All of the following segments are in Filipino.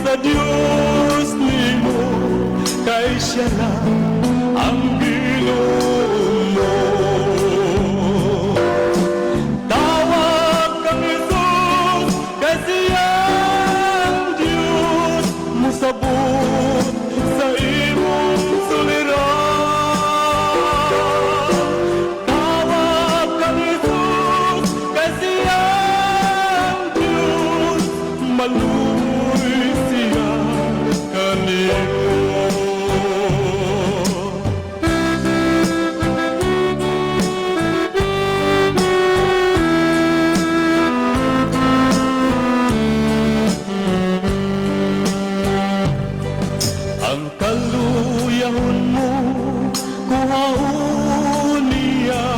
sa Diyos nimo, kay siya lang ang Ginoo mo. Tawag kang Jesus, kay siyang Diyos, musabot sa imong suliran. Tawag kang Jesus, kay siyang Diyos, maluoy siya kanimo. Ang kaluyahon mo, kuhaon niya,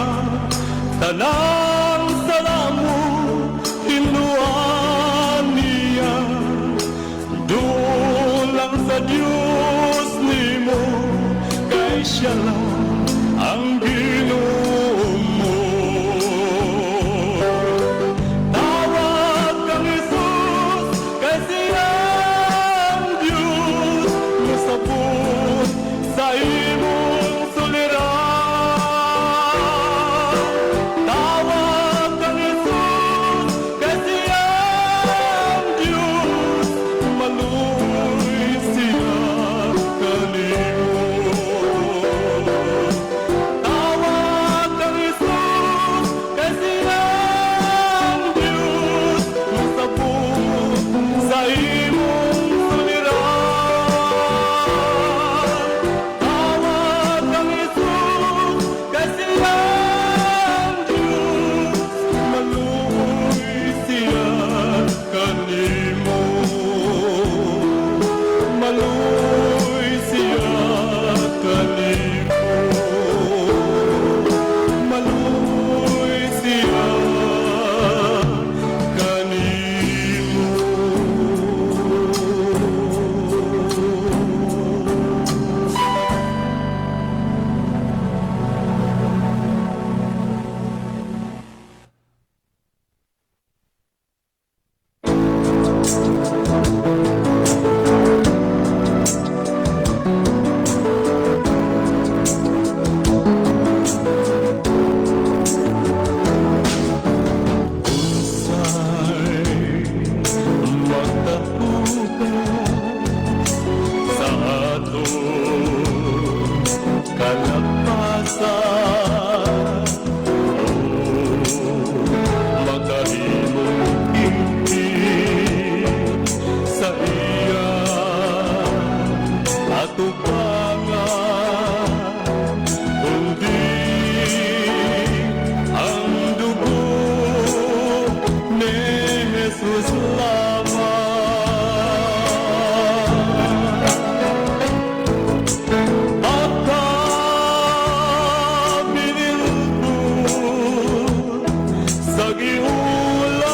tanang sala mo, hinuan niya. Dulang sa Diyos nimo, kay siya lang ang Ginoo mo. Tawag kang Jesus, kay siyang Diyos, musabot sa imong suliran. Tawag kang Jesus, kay siyang Diyos, maluoy siya kanimo. Tawag kang Jesus, kay siyang Diyos, musabot sa imong suliran. Tawag kang Jesus, kay siyang Diyos, maluoy siya kanimo. Maluoy siya kanimo. Maluoy siya kanimo. Unsay magtapukan sa aton kalagpasan, o makahimong ingkit sa iya atubangan, kundi ang dugo ni Jesus lamang. Pagkabililbon sa giulang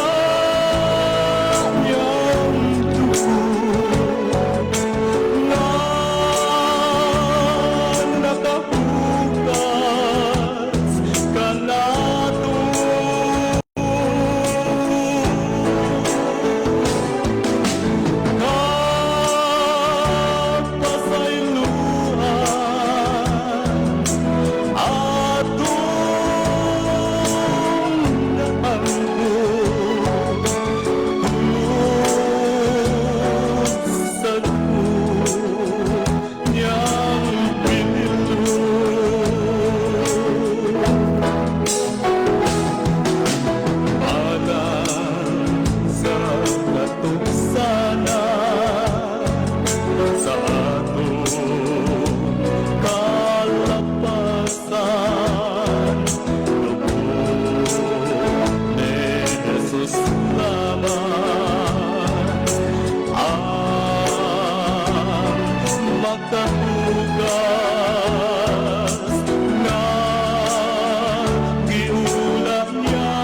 niyang dugo, na nakabukas kanato. Kapasaylohan atong naangkot, tungod sa dugo niyang pinilon. Alang sa katuksanan sa atong kalagpasan, dugo ni Jesus lamang ang magkahugas na giulam niya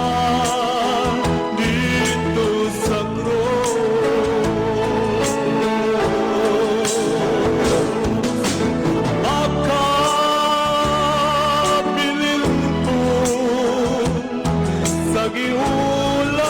dito sa krus. Makabililbon sa giulam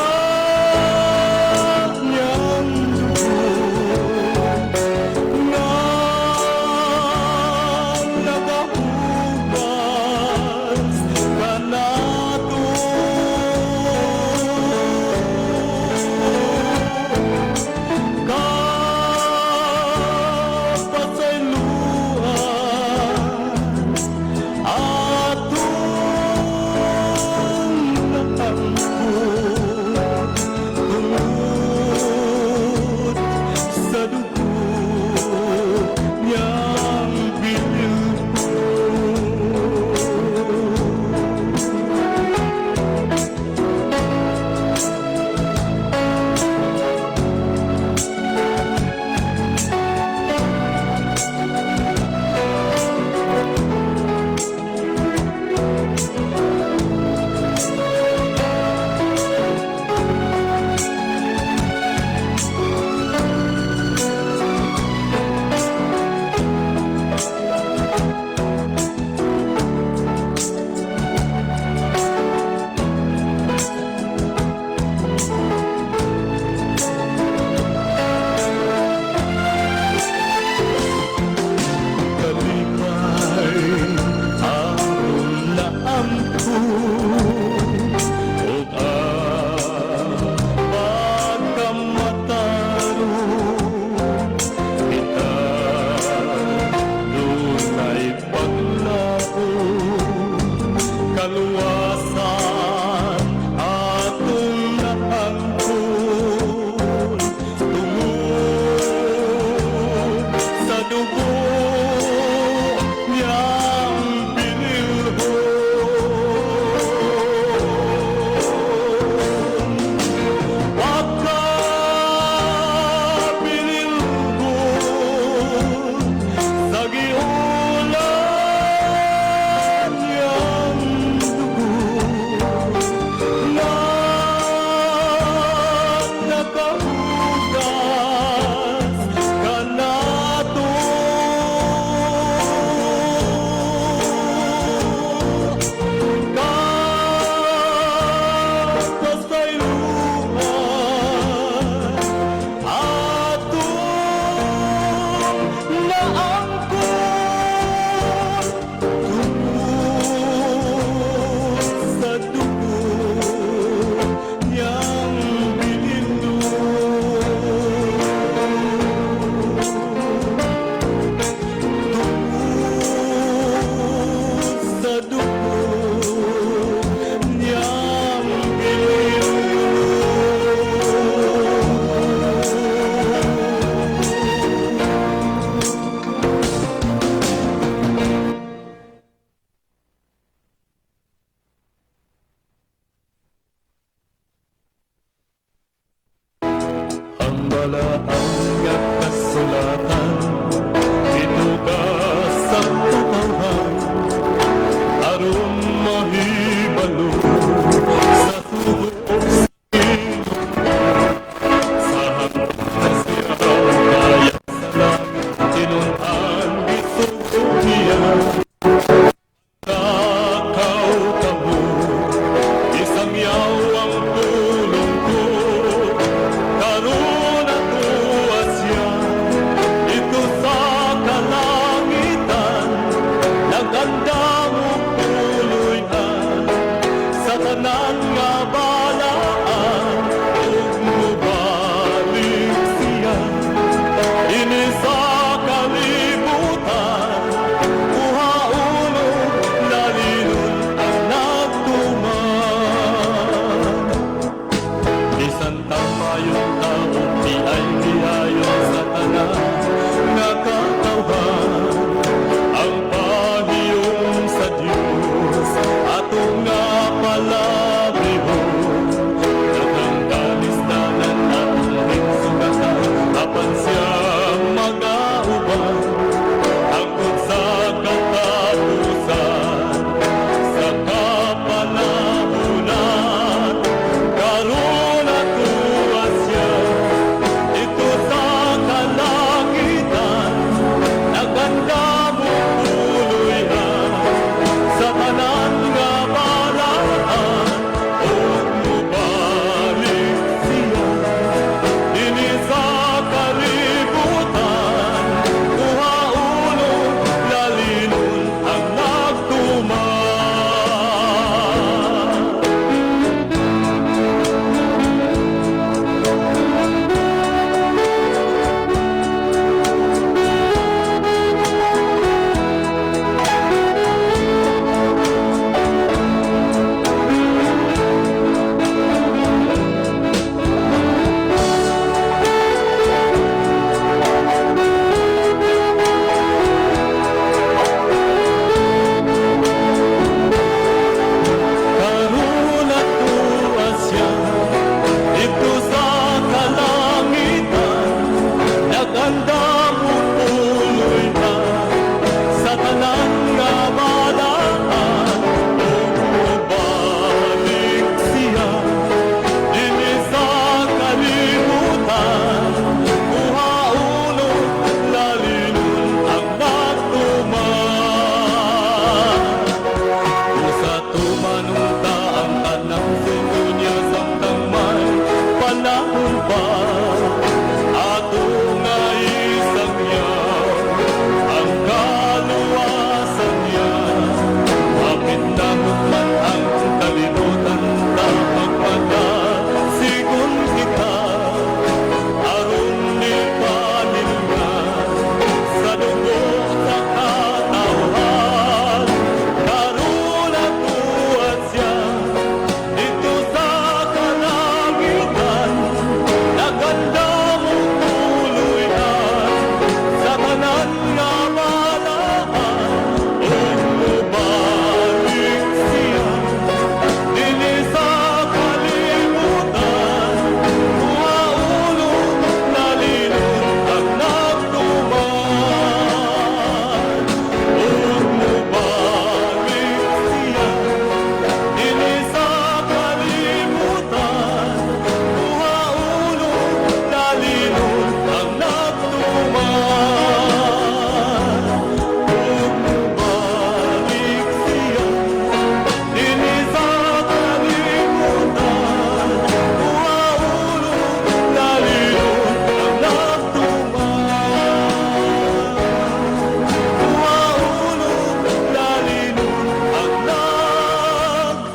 bala ang kasulatan, itugas sa katawhan, aron mahibalo sa tubo o silong, sa hanggang siya kaya sa langit, tinuntan isukuya. Takaw kamo, isang yaw ang tulong ko, karon ako asya, ito sa kalangitan, naganda mo puloy-an, sa tanan nga balaan, ug mubalik siya, ini sa kalibutan, uhaon lalinon ang nagtuman. Bisan tamayong tao, di ay dihayon sa tanan nga katawhan. Ang pagiyong sa Diyos, ato nga palabihon. Daghang kalisdanan at hinsugatan, apan siya mag-auban. Angkot sa katapusan, sa kapanahunan, karon ako asya, ito sa kalangitan, naganda mo puloy-an, sa tanan nga balaan, ug mubalik siya, dinhi sa kalibutan, uhaon lalinon ang nagtuman. Karon ako asya, ito sa kalangitan, naganda mo puloy-an, sa tanan nga balaan, ug mubalik siya, dinhi sa kalibutan, uhaon lalinon ang nagtuman. Sa tumanunta ang tanang sumunya samtang may panahon pa, ato nga isang yaw ang kaluwasan niya. Bakit namot man ang kalimutan, napagpagasigon kita, aron ni paninga sa dugo sa katawhan. Karon ako asya, dito sa kalangitan, naganda mo puloy-an, sa tanan nga balaan, ug mubalik siya, dinhi sa kalibutan, uhaon lalinon ang nagtuman. Ug mubalik siya, dinhi sa kalibutan, uhaon lalinon ang nagtuman. Ug mubalik siya, dinhi sa kalibutan, uhaon lalinon ang nagtuman. Uhaon lalinon ang nagtuman.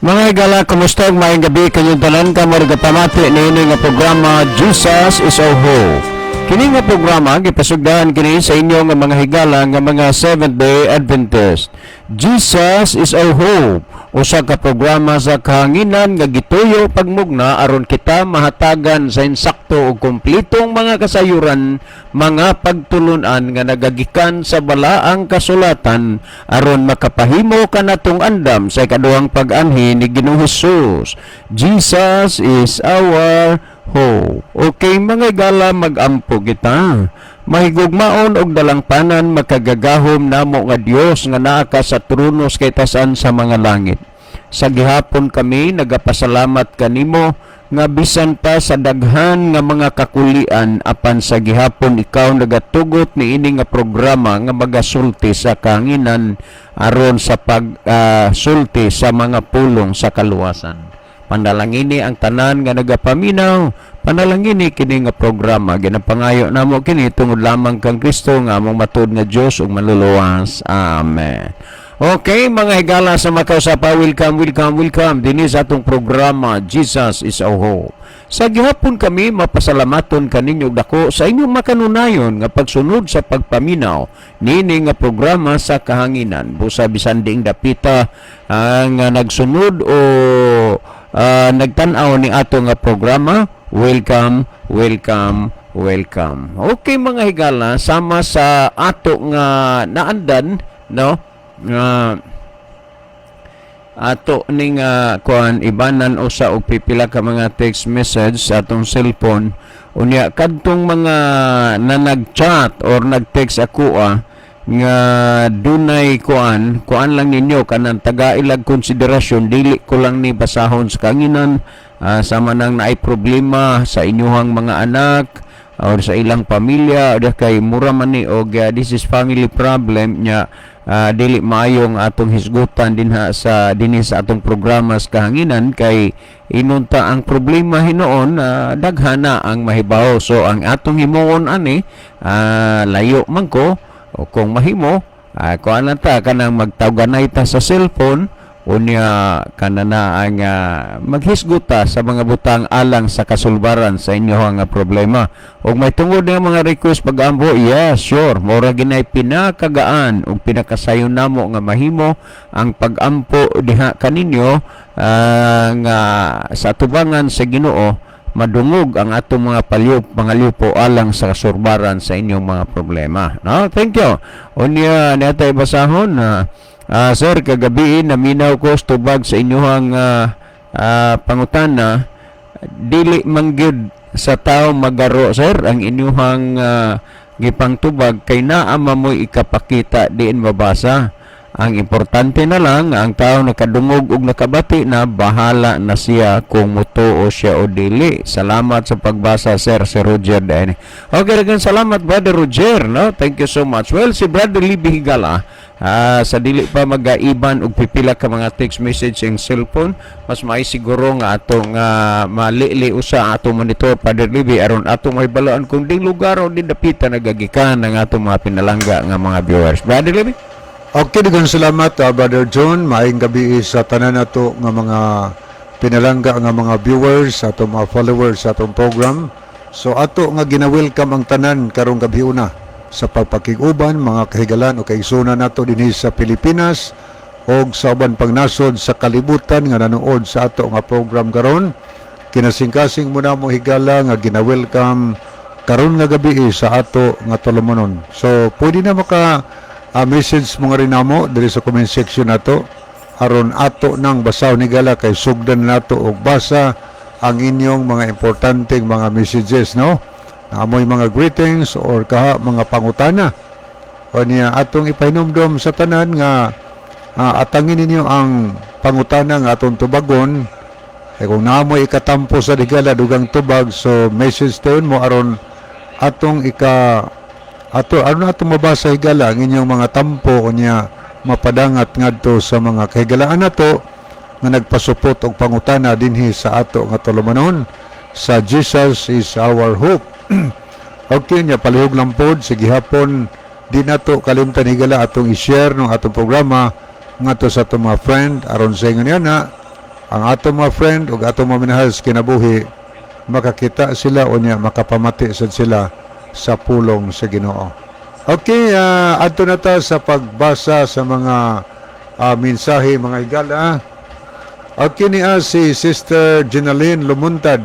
Mga igala, kumusta ug maayong gabi kanyang tanan ka mo pamati niini nga programa Jesus is Our Hope. Kini nga programa gipasugdahan kini sa inyo nga mga higala nga mga Seventh-day Adventist. Jesus is our hope. usa ka programa sa kahanginan nga gituyo pagmugna aron kita mahatagan sa insakto ug kumpletong mga kasayuran, mga pagtulunan nga nagagikan sa balaang kasulatan aron makapahimo kanatong andam sa ikaduhang pag-anhi ni Ginoong Hesus. Jesus is our hope. Okay mga igala, magampo kita. Mahigugmaon og dalangpanan makagagahom namo nga Dios nga naa ka sa tronos kay tasan sa mga langit. Sa gihapon kami nagapasalamat kanimo nga bisan pa sa daghan nga mga kakulian apan sa gihapon ikaw nagatugot ni ini nga programa nga magasulti sa kahanginan aron sa pagsulti sa mga pulong sa kaluwasan. Panalangini ang tanan nga nagapaminaw, panalangini kini nga programa ginapangayo namo kini tungod lamang kang Kristo nga among matud nga Dios ug manluluwas. Amen. Okay mga higala sa makausapa, welcome dinhi sa atong programa Jesus is our hope. Sa gihapon kami mapasalamaton kaninyo dako sa inyong makanunayon nga pagsunod sa pagpaminaw nini nga programa sa kahanginan. Busa bisan ding dapita nga nagsunod o nagtan-aw ni ato nga programa, welcome. Okay mga higala, sama sa ato nga naandan, no? Ato ning kuan ibanan usa og pipila ka mga text message sa atong cellphone unya kadtong mga nanag-chat or nag-text ako nga dunay kuan lang ninyo kanang taga-ilag konsiderasyon, dili ko lang ni basahon sa kanginan sama nang naay problema sa inyuhang mga anak or sa ilang pamilya o kay mura man ni og this is family problem nya. Dili maayong atong hisgutan dinhi sa atong programa sa kahanginan kay inunta ang problema hinoon daghana ang mahibaw. So ang atong himuon ani layo man ko o kung mahimo kuan lang ta kanang magtawganay ta sa cellphone unya kanana ang maghisguta sa mga butang alang sa kasulbaran sa inyong problema. Og may tungod nga mga request pag-ambo, yes, sure, mora ginay pinakagaan ug pinakasayon namo nga mahimo ang pag-ampo diha kaninyo nga sa tubangan sa Ginoo madungog ang atong mga mga lipo alang sa kasulbaran sa inyong mga problema. No, thank you. Unya natay basahon sir, kagabi naminaw ko tubag sa inyong pangutana, dili manggid sa tao magaro sir ang inyong gipang tubag kay naa mamoy ikapakita diin mabasa. Ang importante na lang ang tao nakadungog ug nakabati na bahala na siya kung mutuo siya o dili. Salamat sa pagbasa sir, si Roger Dene. Okay, daghang salamat Brother Roger, no? Thank you so much. Well, si Brother Libby Higala sa dili pa magaiban og pipila ka mga text message ang cellphone, mas may siguro nga atong malili usa atong monitor Brother Libby aron atong may balaan kung ding lugar o din dapita nagagikan ng atong mga pinalangga nga mga viewers. Brother Libby? Okay, daghang salamat Brother John. Maayong gabi sa tanan nato nga mga pinalangga nga mga viewers, ato mga followers sa atong program. So ato nga gina-welcome ang tanan karong gabi una sa pagpakiguban mga kahigalan o kaigsunan nato dinhi sa Pilipinas o sa uban pang nasod sa kalibutan nga nanood sa ato nga program karon. Kinasingkasing muna mo higala nga gina-welcome karon nga gabi sa ato nga tulumanon. So pwede na message mo nga rin namo diri sa comment section nato aron ato nang basaw ni gala kay sugdan nato og basa ang inyong mga importanteng mga messages, no? Amoy mga greetings or mga pangutana o niya atong ipahinomdom sa tanan nga atangin ninyo ang pangutana nga atong tubagon kay kung naamoy ikatampo sa digala dugang tubag, so message tayon mo aron atong ano atong mabasa higala ang inyong mga tampo o niya mapadangat ngadto sa mga kahigalaan nato nga nagpasupot og pangutana dinhi sa ato nga tulumanon sa Jesus is our hope. Okay niya, palihog lang pod sa gihapon di nato kalimtan higala atong i-share ng atong programa ngadto sa atong mga friend aron sa ingon yana ang atong mga friend ug atong mga minahal sa kinabuhi makakita sila o niya makapamati sad sila sa pulong sa Ginoo. Okay, adto na ta sa pagbasa sa mga mensahe mga higala At kiniya si Sister Ginaline Lumuntad.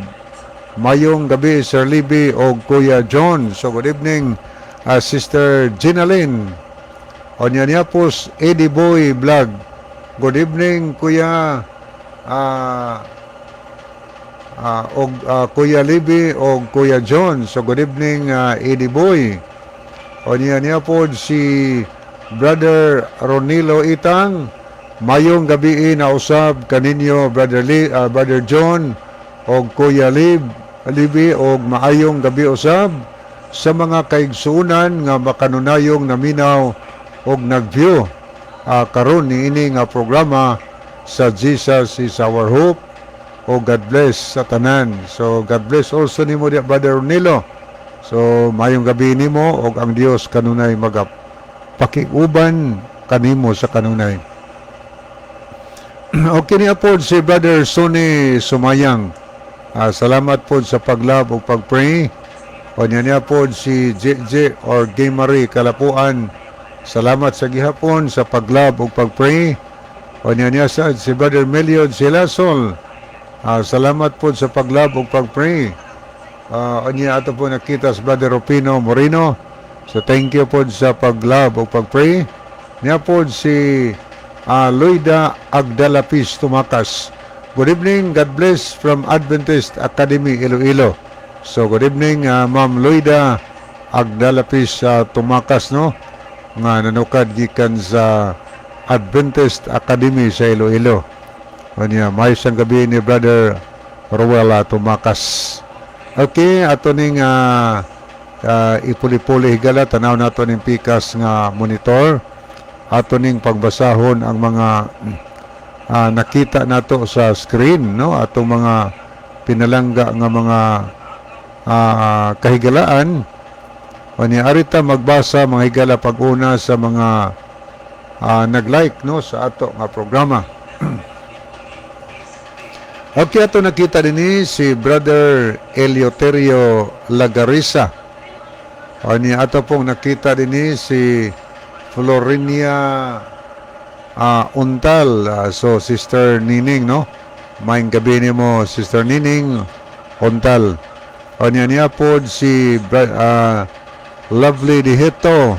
Mayong gabi, Sir Libby o Kuya John. So, good evening, Sister Ginaline. O niya po, Eddie Boy Vlog. Good evening, Kuya Kuya Libby o Kuya John. So, good evening, Eddie Boy. O niya po si Brother Ronilo Itang. Mayong gabi na usab kaninyo Brother John o Kuya Libby o maayong gabi usab sa mga kaigsuunan nga makanunayong naminaw og nagview karon niini nga programa sa Jesus is Our Hope o God bless sa tanan. So God bless also nimo Brother Ronilo. So mayong gabi nimo og ang Dios kanunay magapakiguban kanimo sa kanunay. Okay niya po si Brother Sonny Sumayang. Salamat po sa paglab o pagpray. O niya po si JJ or Gay Marie Kalapuan. Salamat sa gihapon sa paglab o pagpray. O niya sa si Brother Meliod Silasol. Salamat po sa paglab o pagpray. O niya ato po nakita sa Brother Rupino Moreno. So thank you po sa paglab o pagpray. Niya po si Loida Agdalapis Tumakas. Good evening, God bless from Adventist Academy Iloilo. So good evening, Ma'am Loida Agdalapis Tumakas, no? Nga nanukad gikan sa Adventist Academy sa Iloilo. Kanya may isang gabi ni Brother Rowella Tumakas. Okay, ato ning ipuli-puli higala tanaw nato ning pikas nga monitor. Ato ning pagbasahon ang mga nakita nato sa screen, no? Atong mga pinalangga nga mga kahigalaan. O ni arita magbasa mga higala pag-una sa mga nag-like, no, sa ato nga programa. Okay, ato nakita din si Brother Eleuterio Lagarisa. O ni ato pong nakita din si Florinia Untal. So, Sister Nining, no? Maing gabi ni mo, Sister Nining Untal. O niya po si Lovely Diheto.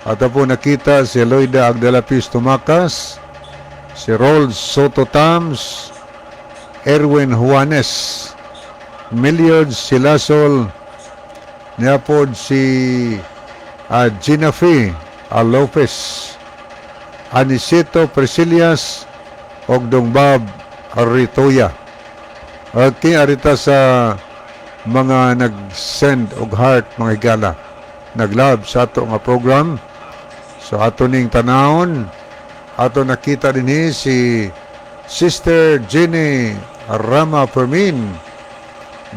At po nakita si Loida Agdalapis Tumakas, si Rolls Soto Tams, Erwin Juanes, Milliard Silasol, niya po si Gina Fee Lopez, Anisito Presilias, og Dongbab Aritoya. Okay, arita sa mga nag-send og heart mga higala, nag-love sa ato nga program. So ato ning tanawon, ato nakita din si Sister Jenny Rama Fermin,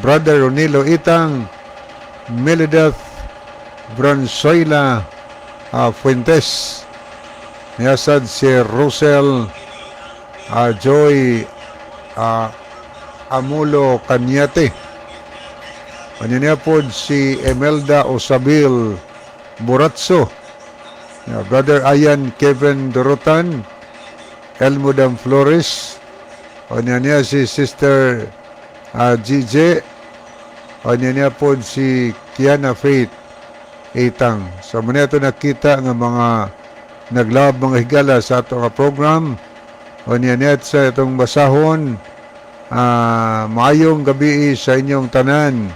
Brother Ronilo Itang, Melideth Bransoila Fuentes, niyasad si Rosel Joy Amulo Kanyate. Ano niya po si Emelda Osabil Buratso, Brother Ayan Kevin Dorotan, Elmudam Flores. Ano niya si Sister GJ. Ano niya po si Kiana Faith Itang. So muna ito nakita nga mga naglab mga higala sa ato nga program. O niyanet sa itong basahon. Maayong gabi sa inyong tanan.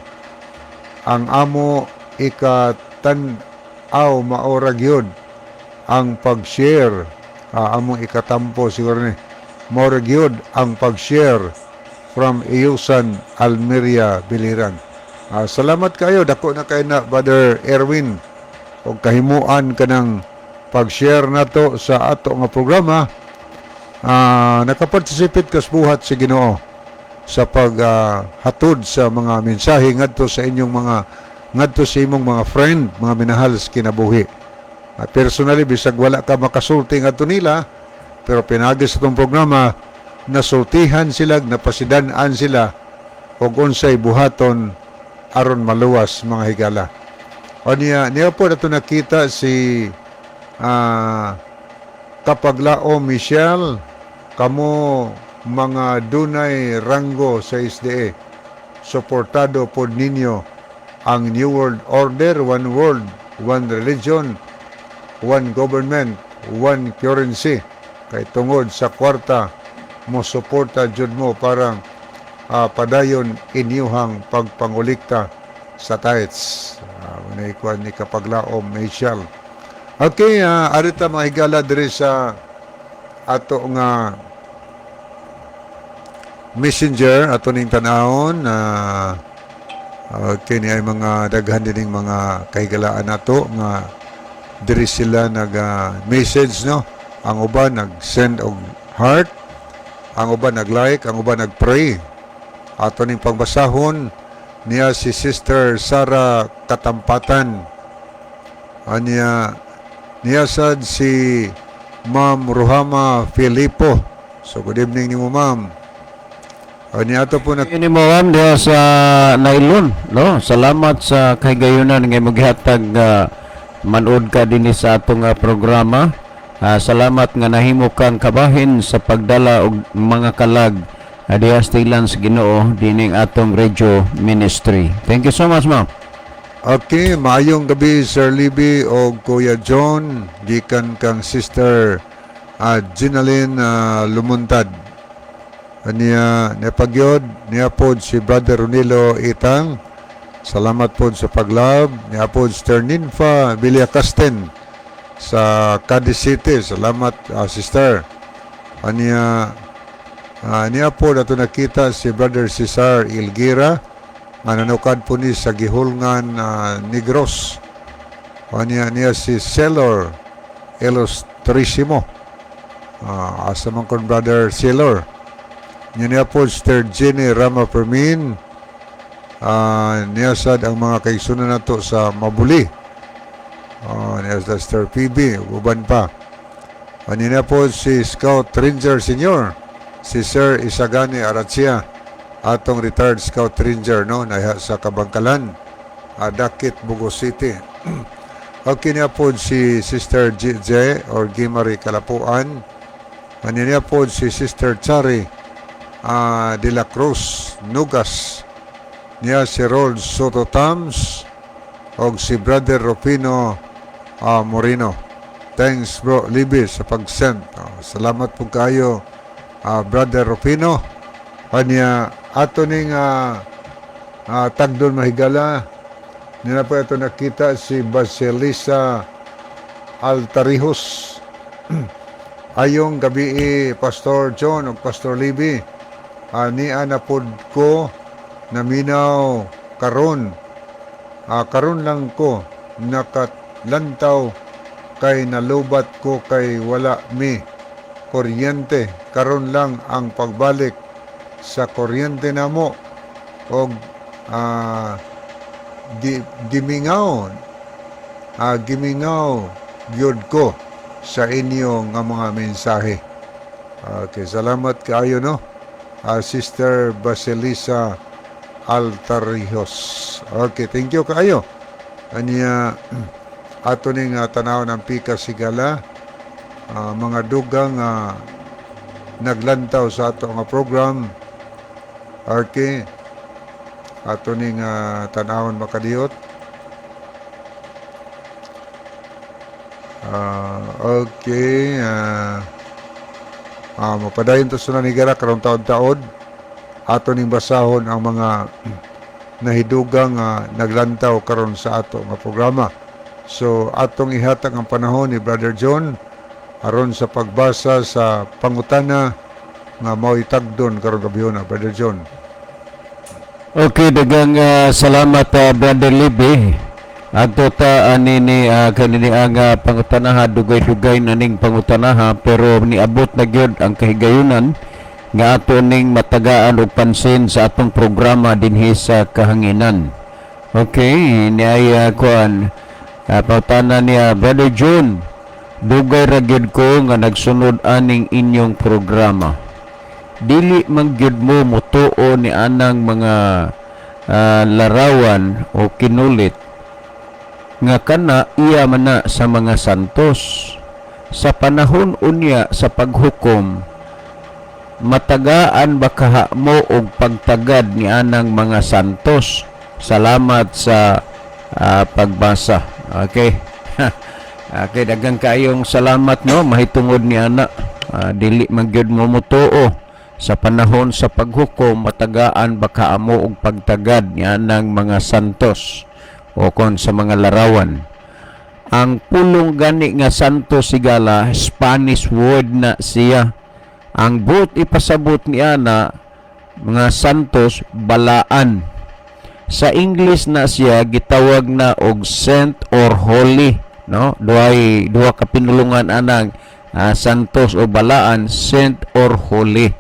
Ang amo ikatanaw maorag yun ang pag-share. Among ikatampo siguro ni. Maorag yun ang pag-share from Iusan, Almeria, Biliran. Salamat kayo, dako na kayo na Brother Erwin o kahimuan ka ng pag-share na to sa ato nga programa. Nakaparticipate kas buhat si Ginoo sa paghatod sa mga mensahe ngadto sa inyong ngadto sa imong mga friend, mga minahal sa kinabuhi. Personally, bisag wala ka makasulti ngadto nila, pero pinagi sa itong programa, nasultihan sila, napasidanan sila og unsay buhaton aron maluwas mga higala. O niya po nato nakita si Kapaglao Michelle, kamo mga dunay ranggo sa SDA. Suportado po ninyo ang New World Order, One World, One Religion, One Government, One Currency. Kay tungod sa kwarta, mo suporta jud mo para padayon inyuhang pagpangulikta sa tithes. Manay kuan ni kapaglaom Michelle. Okay, arita mga higala diri sa ato nga messenger ato ning tanahon okay ni ay mga daghan dining mga kahigalaan nato nga diri sila nag message no. Ang uban nag-send og heart, ang uban nag-like, ang uban nag-pray. Ato ning pagbasahon niya si Sister Sara Katampatan. Niya sad si Ma'am Ruhama Filipo. So good evening ni mo, ma'am. Niya ato po Ini mo ma'am diha sa Nailon, no? Salamat sa kahigayunan nga maghatag manood ka dinhi sa atong programa. Salamat nga nahimo kang kabahin sa pagdala og mga kalag diha sa tilan sa Ginoo dining atong radio ministry. Thank you so much, ma'am. Okay, maayong gabi Sir Libby o Kuya John, gikan kang Sister Ginaline Lumuntad. Niya pagyod, niya pod si Brother Ronilo Itang. Salamat pod sa paglab. Niya pod Sister Ninfa Villakasten sa Cadiz City. Salamat Sister. Niya pod ato nakita si Brother Cesar Ilgira nga nanukad po ni sa Gihulngan Negros. Niya si Celor Ilustrisimo. Asa man kon Brother Celor. Niya po Sister Jenny Rama Permin. Niya sad ang mga kaigsunan nato sa Mabuli. Niya sa Sister PB, uban pa. Niya po si Scout Ranger Senior, si Sir Isagani Aracia, atong retired Scout Ranger, no, na sa Kabangkalan, Dakit, Bugos City. Okay niya po si Sister JJ or Gimari Kalapuan. Niya po si Sister Chari de la Cruz Nugas. Niya si Rod Soto Tams o si Brother Rufino Moreno. Thanks bro Libby sa pag-send. Salamat po kayo Brother Rufino. Kanya ato ning tagdon mahigala. Nila po ito nakita si Basilisa Altarihos. Ayong gabi Pastor John o Pastor Libby. Niya na pod ko naminaw karon. Karon lang ko nakatlantaw kay nalubat ko kay wala mi kuryente. Karon lang ang pagbalik sa kuryente namo og gimingaw gyud ko sa inyo nga mga mensahe. Okay, salamat kaayo no. Sister Basilisa Altarihos. Okay, thank you kaayo. Aniya ato ning tanaw ng Pika Sigala, mga dugang naglantaw sa ato nga program. Okay, ato ning tanawon makadiyot. Okay, mapadayon to sa nanigara karong taon-taon. Ato ning basahon ang mga nahidugang naglantaw karon sa ato nga programa. So atong ihatag ang panahon ni Brother John aron sa pagbasa sa pangutana nga mao itagdon karon gabihon Brother John. Okay, dagang salamat Brother Libby. Ato ta anini kanini ang pangutanaha dugay-dugay naning pangutanaha pero niabot na gyud ang kahigayunan nga ato ning matagaan og pansin sa atong programa dinhi sa kahanginan. Okay, niay kuan pangutana niya Brother John, dugay ra gyud ko nga nagsunod aning inyong programa. Dili man gyud mo mutuo ni anang mga larawan o kinulit nga kana iya man na sa mga santos sa panahon unya sa paghukom matagaan ba kaha mo og pagtagad ni anang mga santos. Salamat sa pagbasa. Okay. Okay, daghang kayong salamat no, mahitungod ni ana. Dili man gyud mo mutuo sa panahon sa paghukom, matagaan ba kaamo og pagtagad ni anang mga santos o kon sa mga larawan. Ang pulong gani nga santos sigala, Spanish word na siya. Ang buot ipasabot ni ana mga santos, balaan. Sa English na siya gitawag na og saint or holy, no? Duha ka pinulungan anang santos o balaan, saint or holy.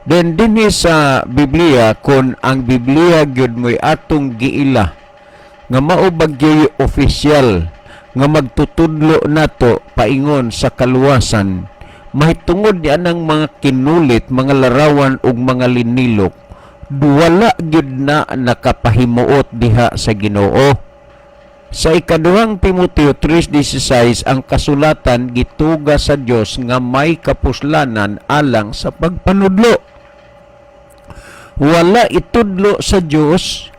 Then dinhi sa Biblia, kun ang Biblia gyud mo'y atong giila nga mao bagyoy opisyal nga magtutudlo nato paingon sa kaluwasan, mahitungod ni anang mga kinulit, mga larawan ug mga linilok, wala gyud na nakapahimuot diha sa Ginoo. Sa ikaduhang Timoteo 3:16, ang kasulatan gituga sa Dios nga may kapuslanan alang sa pagpanudlo. Wala itudlo sa Dios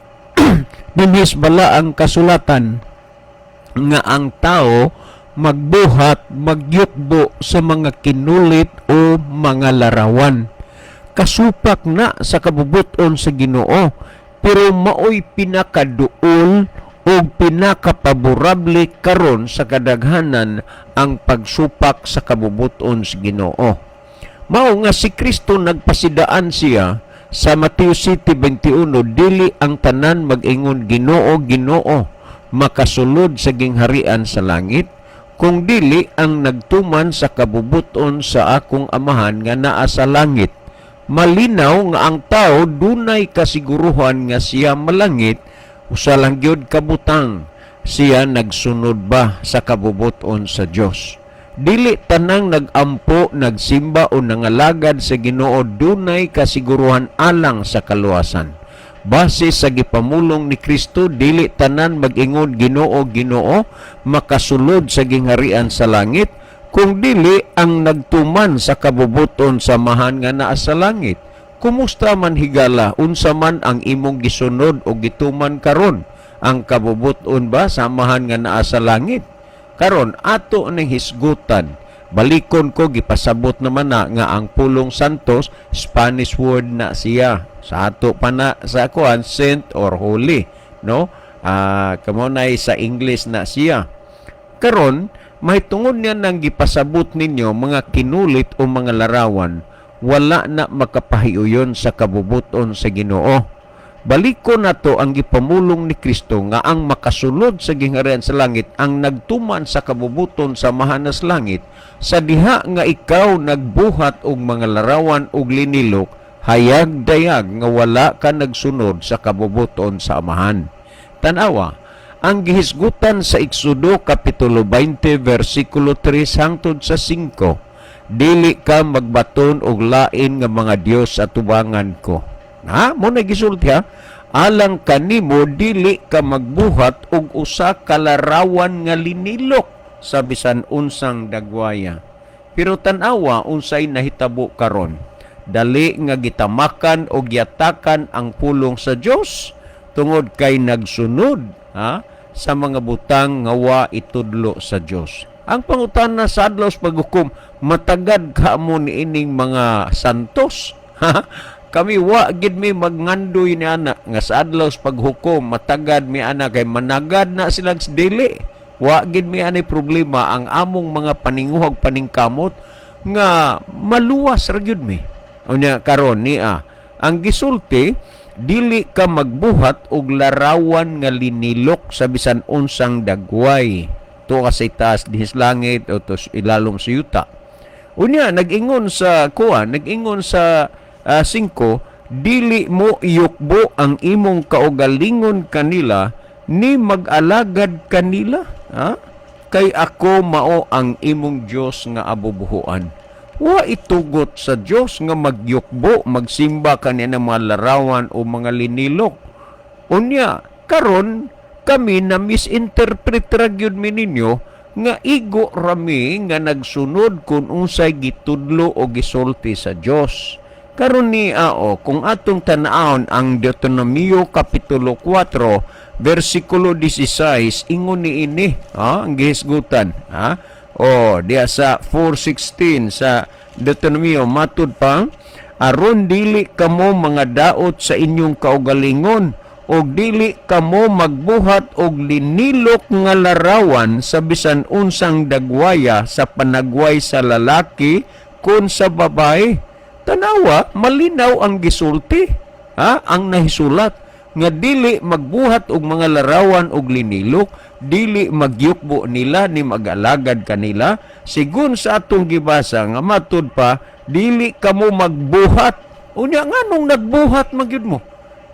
dinis bala ang kasulatan nga ang tao magbuhat, magyukbo sa mga kinulit o mga larawan. Kasupak na sa kabubuton sa Ginoo, pero maoy pinakaduol o pinakapaborable karon sa kadaghanan ang pagsupak sa kabubuton sa Ginoo. Mao nga si Kristo nagpasidaan siya sa Mateo 7:21, dili ang tanan mag-ingon Ginoo, Ginoo, makasulod sa gingharian sa langit, kung dili ang nagtuman sa kabubuton sa akong Amahan nga naa sa langit. Malinaw nga ang tao dunay kasiguruhan nga siya malangit, usa lang gyud kabutang siya nagsunod ba sa kabubuton sa Dios. Dili tanang nagampo, nagsimba o nangalagad sa Ginoo dunay kasiguruhan alang sa kaluwasan. Base sa gipamulong ni Kristo, dili tanan mag-ingon Ginoo, Ginoo, makasulod sa gingharian sa langit, kung dili ang nagtuman sa kabubuton sa Amahan nga naa sa langit. Kumusta man higala, unsa man ang imong gisunod o gituman karon? Ang kabubuton ba sa Amahan nga naa sa langit? Karon ato ning hisgutan, balikon ko gipasabot naman na nga ang pulong santos, Spanish word na siya. Sa ato pa na sa kuan, saint or holy, no? Kamo nay sa English na siya. Karon mahitungod niya nang gipasabot ninyo mga kinulit o mga larawan, wala na makapahiuyon sa kabubuton sa Ginoo. Baliko na to ang gipamulong ni Kristo nga ang makasulod sa gingharian sa langit, ang nagtuman sa kabubuton sa mahanas langit, sa diha nga ikaw nagbuhat og mga larawan og linilok, hayag dayag nga wala ka nagsunod sa kabubuton sa Amahan. Tanawa, ang gihisgutan sa Exodo Kapitulo 20 versikulo 3 hangtod sa 5, dili ka magbaton og lain nga mga Dios sa tubangan ko. Mo na gisulti ha, alang kanimo dili ka magbuhat og usa ka larawan nga linilok sa bisan unsang dagwaya. Pero tan-awa unsay nahitabo karon, dali nga gitamakan o gyatakan ang pulong sa Dios tungod kay nagsunod sa mga butang nga wa itudlo sa Dios. Ang pangutana sa adlaw sa paghukom, matagad ka mo ni ining mga santos. Kami wa gid mi magngandoy ni ana nga sa adlaw sa paghukom matagad mi ana kay managad na silang dili. Wa gid mi anay problema ang among mga paninguhag paningkamot nga maluwas ra gyud mi. Unya karon niya ang gisulti, dili ka magbuhat og larawan nga linilok sa bisan unsang dagway. To sa itaas dihis langit o to ilalom sa yuta. Unya nag-ingon sa 5, dili mo iyukbo ang imong kaugalingon kanila ni mag-alagad kanila, kay ako mao ang imong Dios nga abubuhuan. Wa itugot sa Dios nga magyukbo, magsimba kanina mga larawan o mga linilok. Unya karon kami na misinterpret ra gyud mi ninyo nga igo rami nga nagsunod kung unsay gitudlo o gisulti sa Dios. Karon ni kung atong tan-awon ang Deuteronomio kapitulo 4 versikulo 16 ingon ni ini ang gihisgutan diya sa 4:16 sa Deuteronomio matud pa, aron dili kamo mga daot sa inyong kaugalingon og dili kamo magbuhat og linilok nga larawan sa bisan unsang dagwaya sa panagway sa lalaki kun sa babae. Tanawa, malinaw ang gisulti, ang nahisulat nga dili magbuhat og mga larawan og linilok, dili magyukbo nila ni mag-alagad kanila. Sigun sa atong gibasa nga matud pa, dili kamo magbuhat. Unya nganong nagbuhat magyud mo?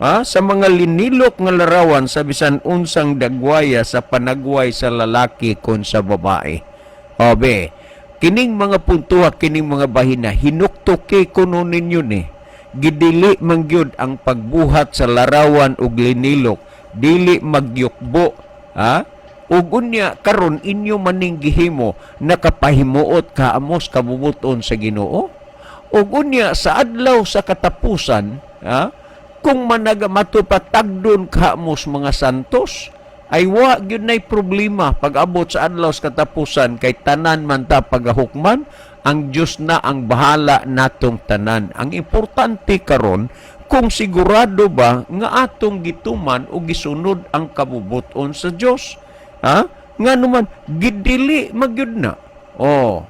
Sa mga linilok nga larawan sa bisan unsang dagwaya sa panagway sa lalaki kon sa babae. Obe, kining mga puntuha, kining mga bahina, hinuktuki kuno ninyo ni. Gidili mangyud ang pagbuhat sa larawan ug linilok, dili magyukbo. Ug unya karon inyo maning gihimo nakapahimuot kaamos kabubuton sa Ginoo. Ug unya sa adlaw sa katapusan, kung matupatagdon kaamos mga santos, ay wa gyud nay problema pag-abot sa adlaw sa katapusan kay tanan man ta pagahukman, ang Dios na ang bahala natong tanan. Ang importante karon kung sigurado ba nga atong gituman o gisunod ang kabubuton sa Dios. Nga naman gidili magyud na.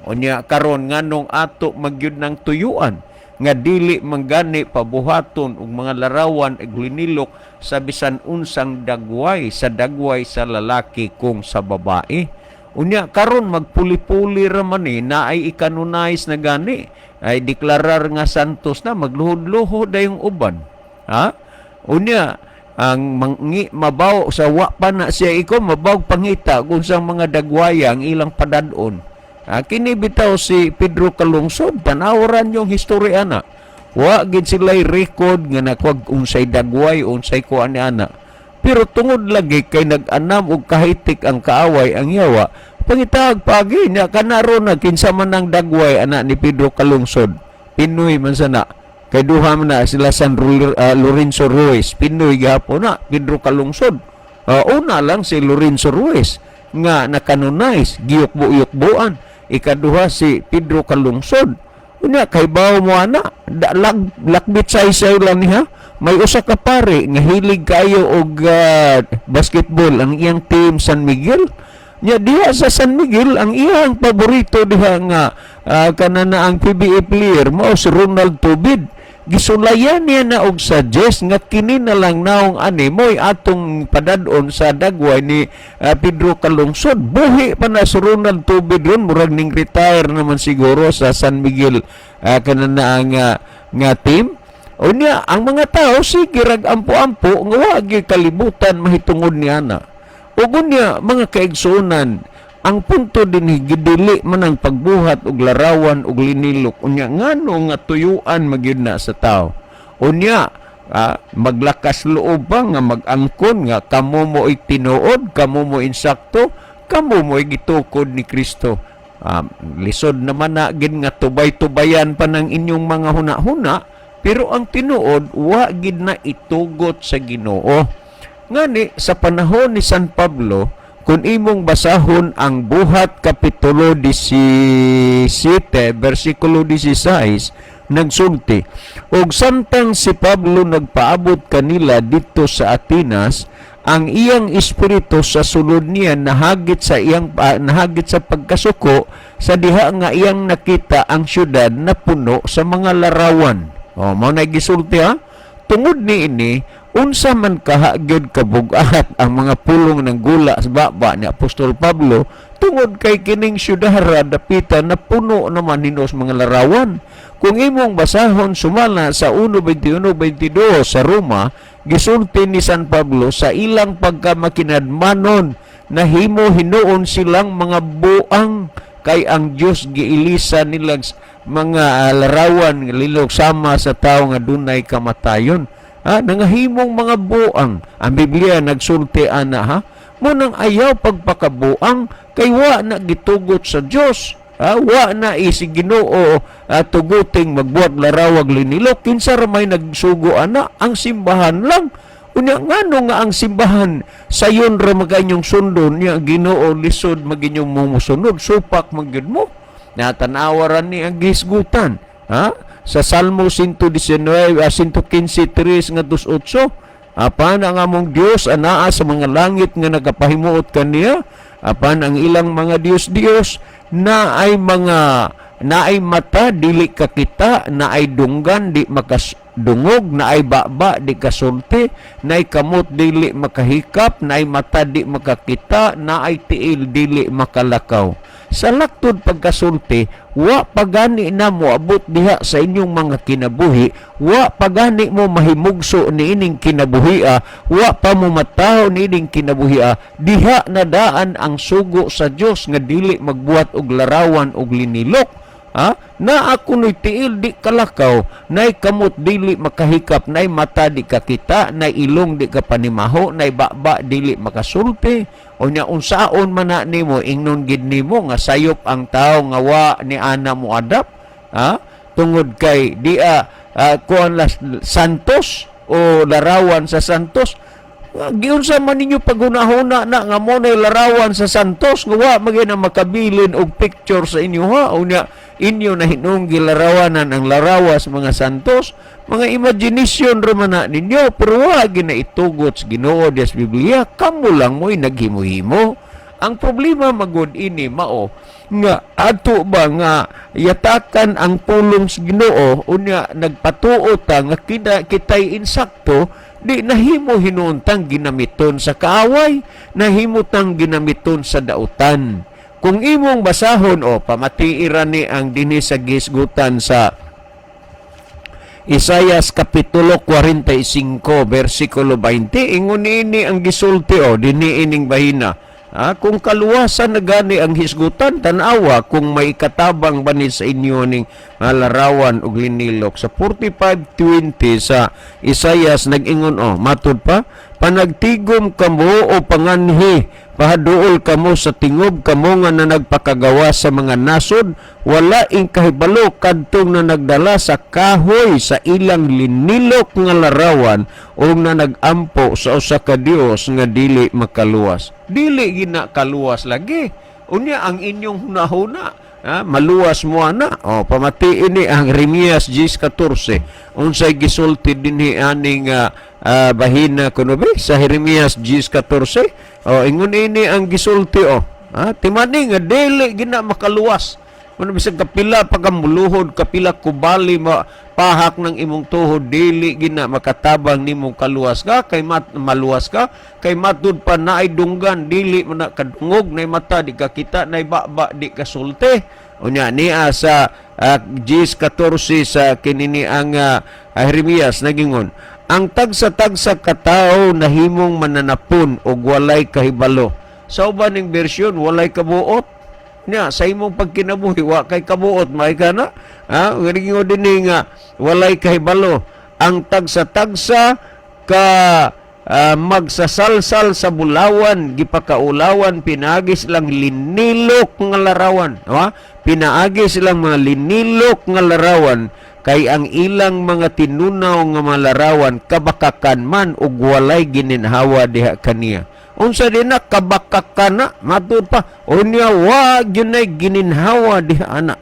Unya karon nganong ato magyud ng tuyuan nga dili manggani pabuhaton og mga larawan ug linilok sa bisan unsang dagway sa lalaki kung sa babae. Unya karon magpuli-puli ra man na ay ikanonize na gani, ay deklarar nga santos na, magluhod-luhod dayong uban. Unya ang mabaw sa wa pa na siya mabaw pangita kung sa mga dagwaya ang ilang padadon. Kini bitaw si Pedro Calungsod, tanawaran yung historya na. Wa gid sila'y record nga nakwag unsay dagway, unsay kuan ni ana. Pero tungod lagi kay nag-anam og kahitik ang kaaway ang yawa, pangitag pagi na kanaro na kinsa man ang dagway ana ni Pedro Calungsod. Pinoy man sana. Kay duha man na sila San Lorenzo Ruiz, Pinoy gihapon na Pedro Calungsod. Una lang si Lorenzo Ruiz nga nakanonize, giyukbo-yukboan. Ikaduha si Pedro Calungsod. Unya kay bawo mo ana, lakbit sa lang niya. May usa ka pare nga hilig kayo og basketball ang iyang team San Miguel. Nya diha sa San Miguel ang iyang paborito diha nga kanana ang PBA player mao si Ronald Tobid. Gisulayan niya na og suggest nga kini na lang naong ani mo'y atong padadon sa dagway ni Pedro Calungsod. Buhi pa na si Ronald Tobid ron, murag ning retire naman siguro sa San Miguel kanana nga team. O niya, ang mga tao sige rag ampo-ampo nga wagi kalibutan mahitungod niya na. O niya, mga kaigsunan, ang punto din gidili man ang pagbuhat og larawan og linilok. Unya ngano nga tuyuan magyud na sa tao. Unya maglakas loob ba nga mag-angkon nga kamo mo'y tinuod, kamo mo insakto, kamo mo'y gitukod ni Kristo. Lisod naman na gid nga tubay-tubayan pa ng inyong mga huna-huna, pero ang tinuod wa gid na itugot sa Ginoo. Ngani sa panahon ni San Pablo, kung imong basahon ang Buhat Kapitulo 17, versikulo 16, nagsulti, og samtang si Pablo nagpaabot kanila dito sa Atenas, ang iyang espiritu sa sulod niya nahagit sa pagkasuko sa diha nga iyang nakita ang syudad na puno sa mga larawan. Mao na gisulti tungod ni ini, unsa man kahagyod kabugat ang mga pulong ng gula sa baba ni Apostol Pablo tungod kay kining syudara dapitan na puno naman hinos mga larawan. Kung imong basahon sumala sa 1:21-22 sa Roma, gisulti ni San Pablo sa ilang pagkamakinadmanon na himo hinuon silang mga buang kay ang Dios giilisa nilang mga larawan lilog sama sa tawo nga dunay kamatayon. Nangahimong mga buang. Ang Biblia nagsulti ana mo nang ayaw pagpakabuang kay wa na gitugot sa Dios. Wa na si Ginoo tuguting magbuhat larawag linilok. Kinsa ra may nagsugo ana? Ang simbahan lang. Unya ngano nga ang simbahan sayon ra maganyong sundon niya Ginoo lisod maginyong mumusunod supak magyud mo. Natanawaran ni ang gisgutan. Sa Salmo 119, 115:3 nga 2:8. Apan ang among Dios anaa sa mga langit nga nagapahimuot kaniya. Apan ang ilang mga Dios na ay mata dili kakita, na ay dunggan di makadungog, na ay baba di kasulti, na ay kamot dili makahikap, na ay mata di makakita, na ay tiil dili makalakaw. Sa laktod pagkasulti, wa pagani na mo abot diha sa inyong mga kinabuhi, wa pagani mo mahimugso ni ining kinabuhia, wa pa mo mataho ni ining kinabuhia, diha nadaan ang sugo sa Dios nga dili magbuhat og larawan og linilok. Na ako no'y tiil di kalakaw, na'y kamot dili makahikap, na'y mata di kakita, na'y ilong di kapanimaho, na'y baba dili makasulti. O niya unsaon man na nimo, ingnon gid nimo nga sayop ang tao nga wa ni ana mo adap. Tungod kay kuan las santos o larawan sa santos. Giunsa man ninyo pagunahuna na nga mo na larawan sa santos nga wa magina makabilin og picture sa inyo unya inyo na hinung gilarawanan ang larawas mga santos, mga imagination ra man na ninyo, pero wa gina itugot sa Ginoo des Biblia, kamo lang mo'y naghimo-himo. Ang problema magud ini mao nga ato ba nga yatakan ang pulong sa Ginoo unya nagpatuo ta nga kitay insakto, di nahimo hinuntang ginamiton sa kaaway, nahimo tang ginamiton sa dautan. Kung imong basahon pamatiiran ni ang dinhi sa gisgutan sa Isayas kapitulo 45 bersikulo 20, ingon ini ang gisulti dinhi ining bahina. Kung kaluwasan na gani ang hisgutan, tanawa kung may katabang ba ni sa inyo ning larawan og linilok. Sa 45:20 sa Isayas nag-ingon matud pa, panagtigom kamo o panganhi, pahaduol kamo sa tingob kamo nga na nagpakagawa sa mga nasod, wala ing kahibalo kadtong na nagdala sa kahoy sa ilang linilok nga larawan o na nagampo sa usa ka Dios nga dili makaluwas. Dili gina kaluwas lagi. Unya ang inyong hunahuna, maluwas mo ana. Pamatiin ni ang Jeremias 10:14. Unsay gisulti dinhi aning bahina kuno sa Jeremias 10:14. Ingon ini ang gisulti timani nga dili gina makaluwas. Kung bisag kapila pagamuluhod, kapila kubali pahak ng imong tuhod, dili gina makatabang nimong kaluwas ka, kay maluwas ka, kay matud pa naay dunggan, dili man kadungog, naay mata di kakita, naay baba di kasulti. Unya niya sa 10:14 sa kinini ang Jeremias nagingon, ang tagsa-tagsa katao nahimong mananapon og walay kahibalo. Sa uban ning bersyon walay kabuot. Sa imong pagkinabuhi wa kay kabuot may kana gingo dinhi nga walay kahibalo. Ang tagsa-tagsa ka magsasalsal sa bulawan gipakaulawan, pinaagi silang linilok nga larawan, pinaagi silang mga linilok nga larawan, kay ang ilang mga tinunaw nga mga larawan kabakakan man ug walay gininhawa diha kaniya. Unsa din na kabakakan na matud pa unya wa ginay gininhawa diha ana.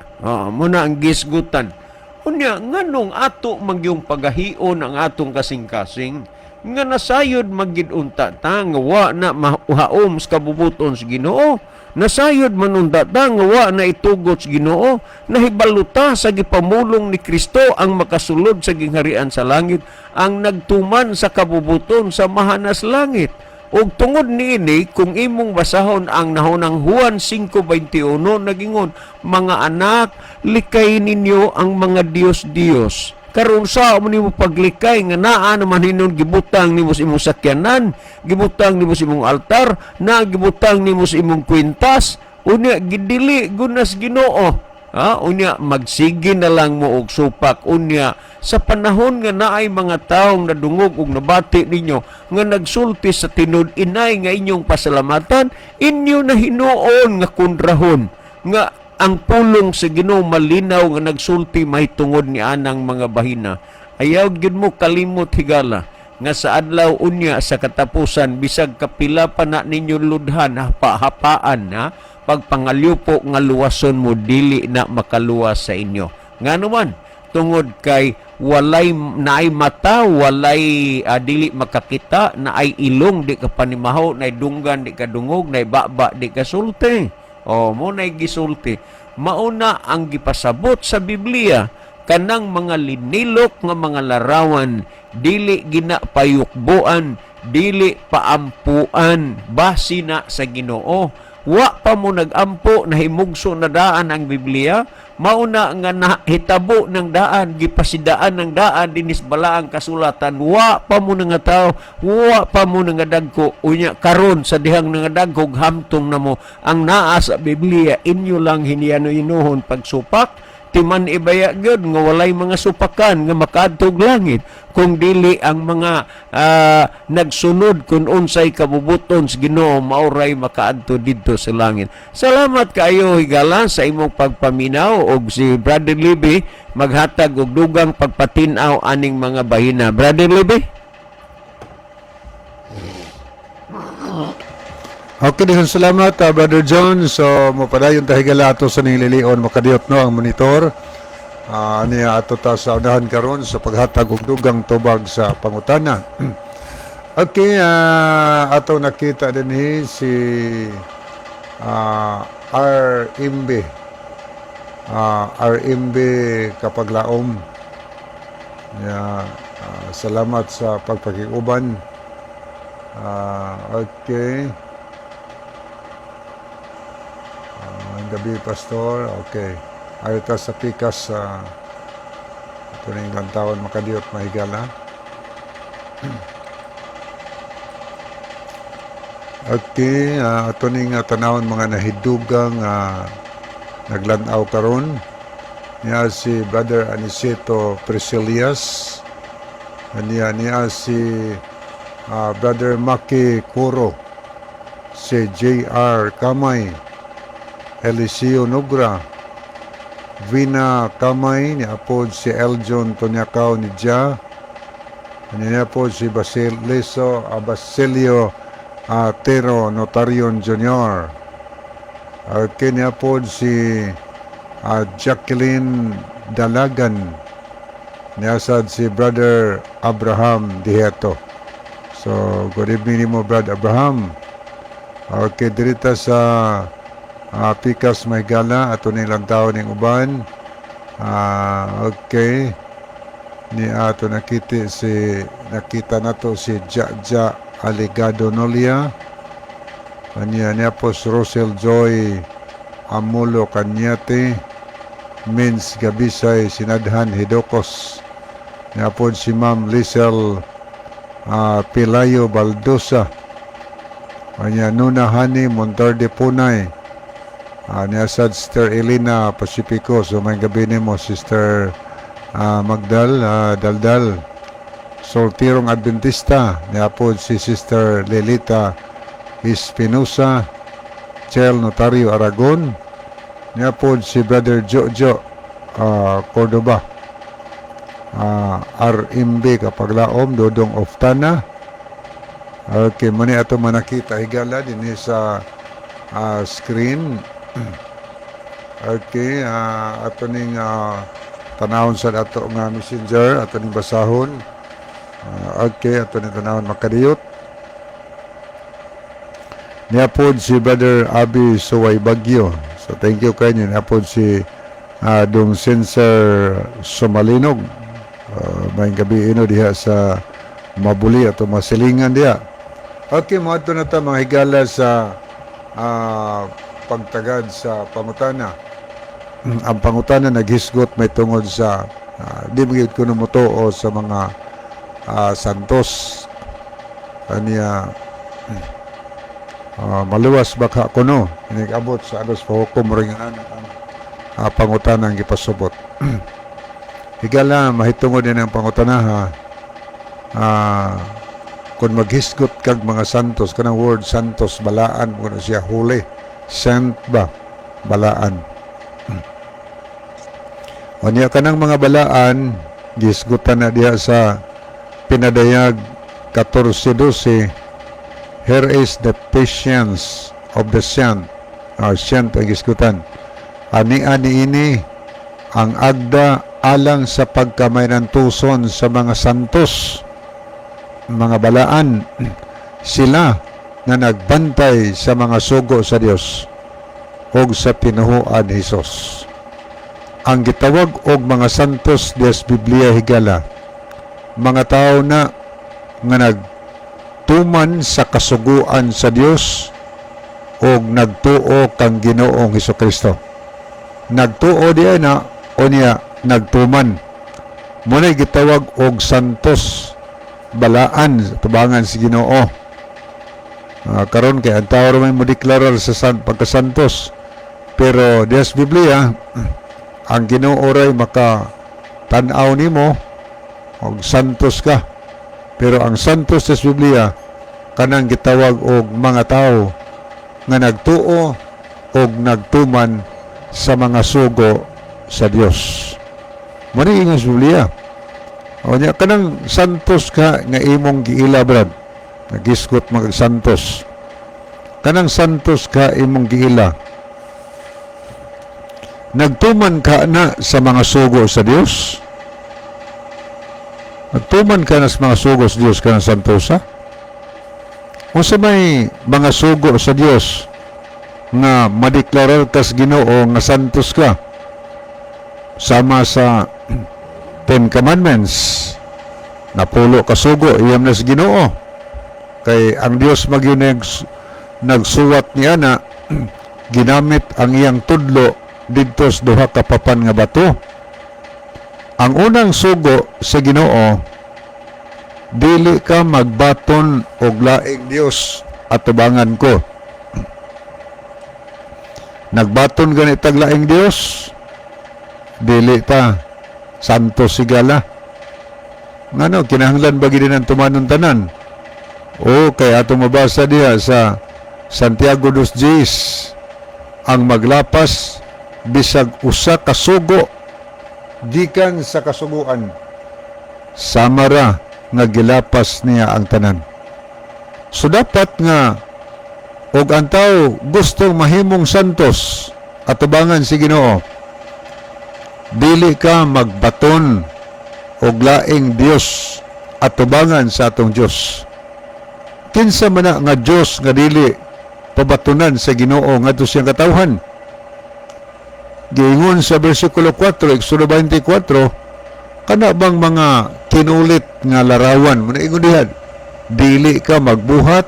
Muna ang gisgutan. Unya nganong ato magyong pagahion ang atong kasing-kasing nga nasayod magidunta ta nga wa na mahaom sa kabubuton sa Ginoo. Nasayod manunda ta nga wa na itugot sa Ginoo. Nahibaluta sa gipamulong ni Kristo ang makasulod sa gingharian sa langit, ang nagtuman sa kabubuton sa mahanas langit. Og tungod niini, kung imong basahon ang nahunang Juan 5:21 nagingon, mga anak, likay ninyo ang mga Dios-Dios. Karon sa mo nimo paglikay nga naa naman hinon gibutang nimo sa imong sakyanan, gibutang nimo sa imong altar, gibutang nimo sa imong kwintas, unya gidili gunas Ginoo. Unya magsige na lang mo og supak. Unya sa panahon nga naay mga taong nadungog ug nabati ninyo nga nagsulti sa tinud inay nga inyong pasalamatan, inyo na hinuon nga kundrahon nga ang pulong sa Ginoo malinaw nga nagsulti mahitungod ni anang mga bahina. Ayaw gyud mo kalimot higala nga sa adlaw unya sa katapusan bisag kapila pa na ninyo ludhan hapa-hapaan pagpangalyupo nga luwason mo dili na makaluwas sa inyo. Nga naman tungod kay walay naay mata, walay dili makakita, naay ilong di ka panimaho, naay dunggan di ka dungog, naay baba di ka sulti. Mo naay gisulti. Mauna ang gipasabot sa Biblia kanang mga linilok nga mga larawan dili ginapayukbuan, dili paampuan basi na sa Ginoo. Wa pa mo nagampo na himugso na daan ang Biblia, mauna nga nahitabo ng daan, gipasidaan ng daan dinis balaang kasulatan, wa pa mo nga tao, wa pa mo nga dagko, unya karon sa dihang nga dagkog hamtong na mo ang naa sa Biblia, inyo lang hiniano-inuhon pagsupak, timan ibaya gyud nga walay mga supakan nga makaadtog langit kung dili ang mga nagsunod kung unsay kabubuton sa Ginoo mauray makaadto didto sa langit. Salamat kayo higala sa imong pagpaminaw og si Brother Libby maghatag og dugang pagpatinaw aning mga bahina. Brother Libby? Okay, din salamat Brother John. So mopadayon ta higala ato sa nililion makadiyot no ang monitor. Niya ato ta sa unahan karon sa paghatag og dugang tubag sa pangutana. Okay, ato nakita dinhi si RMB. RMB Kapaglaom. Salamat sa pagpakiguban. Okay. Gabi Pastor, okay. Arita sa pikas ito na yung lantawan makadiyot mahigala. Okay, ito na tanawon mga nahidugang naglanaw karon. Niya si Brother Aniceto Priscilias. Niya si Brother Maki Kuro. Si J.R. Kamay. Eliseo Nugra, Vina Kamay, ni apod si Eljon Tonyakaw ni Dia, ni apod si Basilio Tero Notarion Jr. Ni apod si Jacqueline Dalagan, ni asad si Brother Abraham Dieto. So, good evening mo, Brother Abraham. Okay, dirita sa pikas may gala ato nilang tao ning uban. Okay, ni ato nakita nato si Jaja Aligado Nolia, niya po si Rosel Joy Amulo Kanyate, Mins Gabisay Sinadhan Hidokos, niya po si Ma'am Lisel Pilayo Baldosa, niya Nuna Hani Monterde Punay, niya sad Sister Elena Pacifico. So may gabi ni mo Sister Daldal Soltirong Adventista, niya po si Sister Lelita Espinosa, Chel Notario Aragon, niya po si Brother Jojo Cordoba, RMB Kapaglaom, Dodong Oftana. Okay, mani ato manakita higala din sa screen. Okay, ato ning tanawon sa ato nga messenger, ato ning basahon. Okay, ato ning tanawon makadiyot. Niya po si Brother Abi Suway Bagyo. So thank you kayo. Niya po si Dong Sensor Somalinog. May gabi ino diha sa Mabuli ato masilingan diha. Okay, mo ato na ta mga higala sa pagtagad sa pangutana. Ang pangutana naghisgot may tungod sa di magigit ko na motoo sa mga santos kaniya maluwas baka kuno inigabot sa alos pahukom ringan ang pangutanang gipasubot. Higala mahitungod din ang pangutana kung maghisgot kag mga santos, kanang word santos balaan mo na siya holy, saint ba balaan. O niya kanang mga balaan gisgutan na diya sa pinadayag 14:12, here is the patience of the saint, saint ang gisgutan. Ani ini ang agda alang sa pagkamay tuson sa mga santos, mga balaan, sila na nagbantay sa mga sugo sa Dios o sa pinuhuan ni Hesus. Ang gitawag og mga santos des Biblia higala, mga tao na nga nagtuman sa kasuguan sa Dios o nagtuo kang Ginoong Hesukristo. Nagtuo diya na o niya nagtuman. Muna'y gitawag og santos, balaan, tubangan si Ginoo. Karon kay ang tao may modeklarar sa pagkasantos. Pero des Biblia, ang Ginoo ray maka tan-aw nimo og santos ka. Pero ang santos des Biblia kanang gitawag og mga tao nga nagtuo og nagtuman sa mga sugo sa Dios. Muna yung Biblia. O niya, kanang santos ka nga imong giila, brad. Nagisgot mga santos. Kanang santos ka imong giila. Nagtuman ka na sa mga sugo sa Dios? Nagtuman ka na sa mga sugo sa Dios kanang santos, ha? O sa may mga sugo sa Dios nga madeklarar kas Ginoo nga santos ka sama sa 10 Commandments, napulo ka sugo iyam na sa Ginoo kay ang Dios magyud nagsuwat niya na ginamit ang iyang tudlo didto sa duha ka papan nga bato. Ang unang sugo sa Ginoo, dili ka magbaton og laing Dios at tubangan ko. Nagbaton ganit tag laing Dios, dili ta santos sigala. Ngano kinahanglan ba gid ang tumanon tanan? O kay ato mabasa diha sa Santiago 2:10, ang maglapas bisag usa ka sugo gikan sa kasuguan, samara nga gilapas niya ang tanan. So dapat nga og ang tao gustong mahimong santos at tubangan si Ginoo, dili ka magbaton og laing Dios at tubangan sa atong Dios. Kinsa man nga Dios nga dili pabatunan sa Ginoo ngadto siyang katawhan. Giingon sa bersikulo 4, Exodo 24, kana bang mga kinulit nga larawan mo na ingon diha, dili ka magbuhat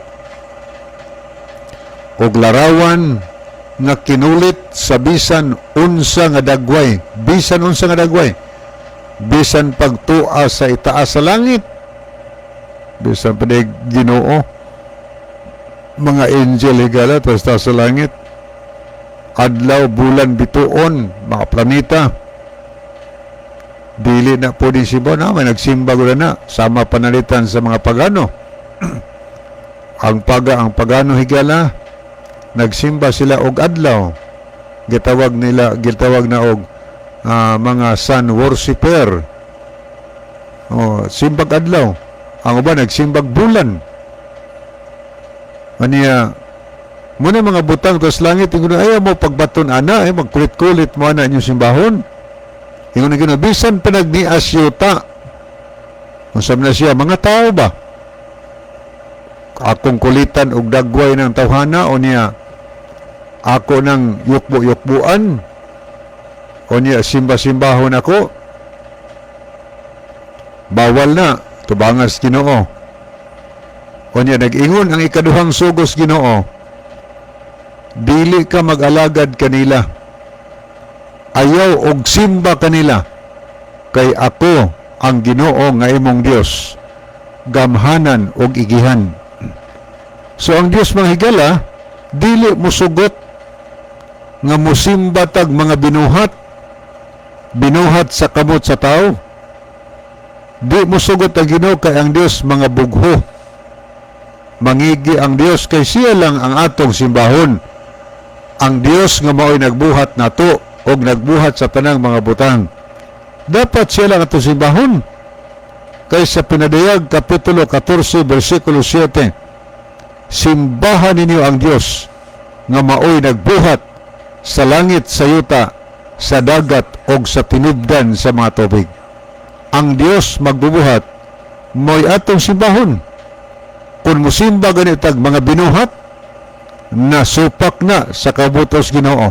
og larawan nga kinulit sa bisan unsa nga dagway, bisan unsa nga dagway, bisan pagtua sa itaas sa langit, bisan panig Ginoo, mga angel higala sa sa langit, adlaw, bulan, bituon, mga planeta, dili na po din siba na, may nagsimba ko na, sama panalitan sa mga pagano. ang pagano higala, nagsimba sila og adlaw, gitawag na og mga sun worshipper, simbag adlaw. Ang uban nagsimbag bulan. Aniya muna mga butang sa langit, ingon ayaw mo pagbaton ana, magkulit-kulit mo ana inyong simbahon. Ingon na bisan pinagnias yuta. Masam na siya, mga tao ba? Akong kulitan og dagway ng tawhana, o niya ako ng yukbo-yukbuan, o niya simba-simbahon ako. Bawal na, tubangas Ginoo. O niya nag-ingon ang ikaduhang sugos Ginoo, dili ka mag-alagad kanila, ayaw og simba kanila, kay ako ang Ginoo nga imong Dios, gamhanan og igihan. So ang Dios mga higala, dili musugot nga musimba tag mga binuhat binuhat sa kamot sa tao. Di mo sugot ang Ginoo kay ang Dios mga bugho. Mangigi ang Dios kay siya lang ang atong simbahon. Ang Dios nga mao'y nagbuhat nato og nagbuhat sa tanang mga butang. Dapat siya lang atong simbahon. Kay sa Pinadayag Kapitulo 14 versikulo 7, simbahan ninyo ang Dios nga mao'y nagbuhat sa langit, sa yuta, sa dagat og sa tinubdan sa mga tubig. Ang Dios magbubuhat, mo'y atong simbahon. Kung musimba ganitag mga binuhat, nasupak na sa kabutos Ginoo.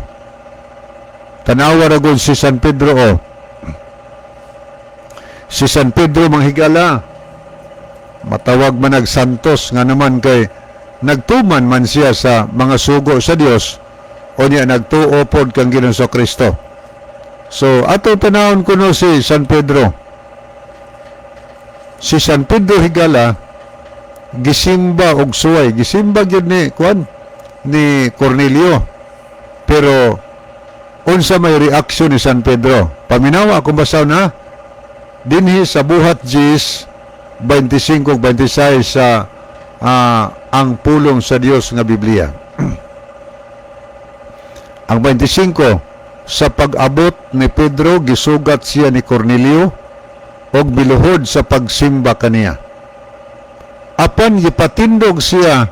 Tanawa ra gud si San Pedro o. Si San Pedro manghigala, matawag man nagsantos nga naman kay nagtuman man siya sa mga sugo sa Dios o niya nagtuo pod kang Ginoong Kristo. So ato tanawon kuno si San Pedro. Si San Pedro higala gisimba og suway, gisimba gyud ni Cornelio. Pero unsa may reaksyon ni San Pedro? Paminawa kung basaw na dinhi sa buhat Gis 25-26 sa ang pulong sa Dios nga Biblia. Ang 25, sa pag-abot ni Pedro gisugat siya ni Cornelio og biluhod sa pagsimba kaniya. Apan gipatindog siya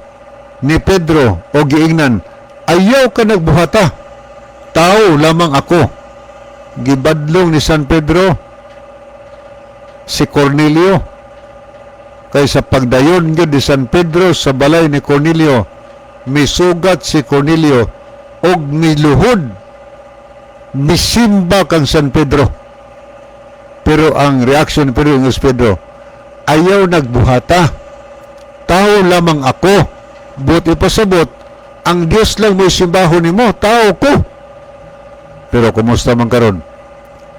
ni Pedro o giingnan, ayaw ka nagbuhata, tao lamang ako. Gibadlong ni San Pedro si Cornelio, kay sa pagdayon gyud ni San Pedro sa balay ni Cornelio, misugat si Cornelio og miluhod, misimba kang San Pedro. Pero ang reaksyon ni Pedro, ayaw nagbuhata, tao lamang ako. But ipasabot, ang Dios lang mo simbahon nimo, tao ko. Pero kumusta man karon?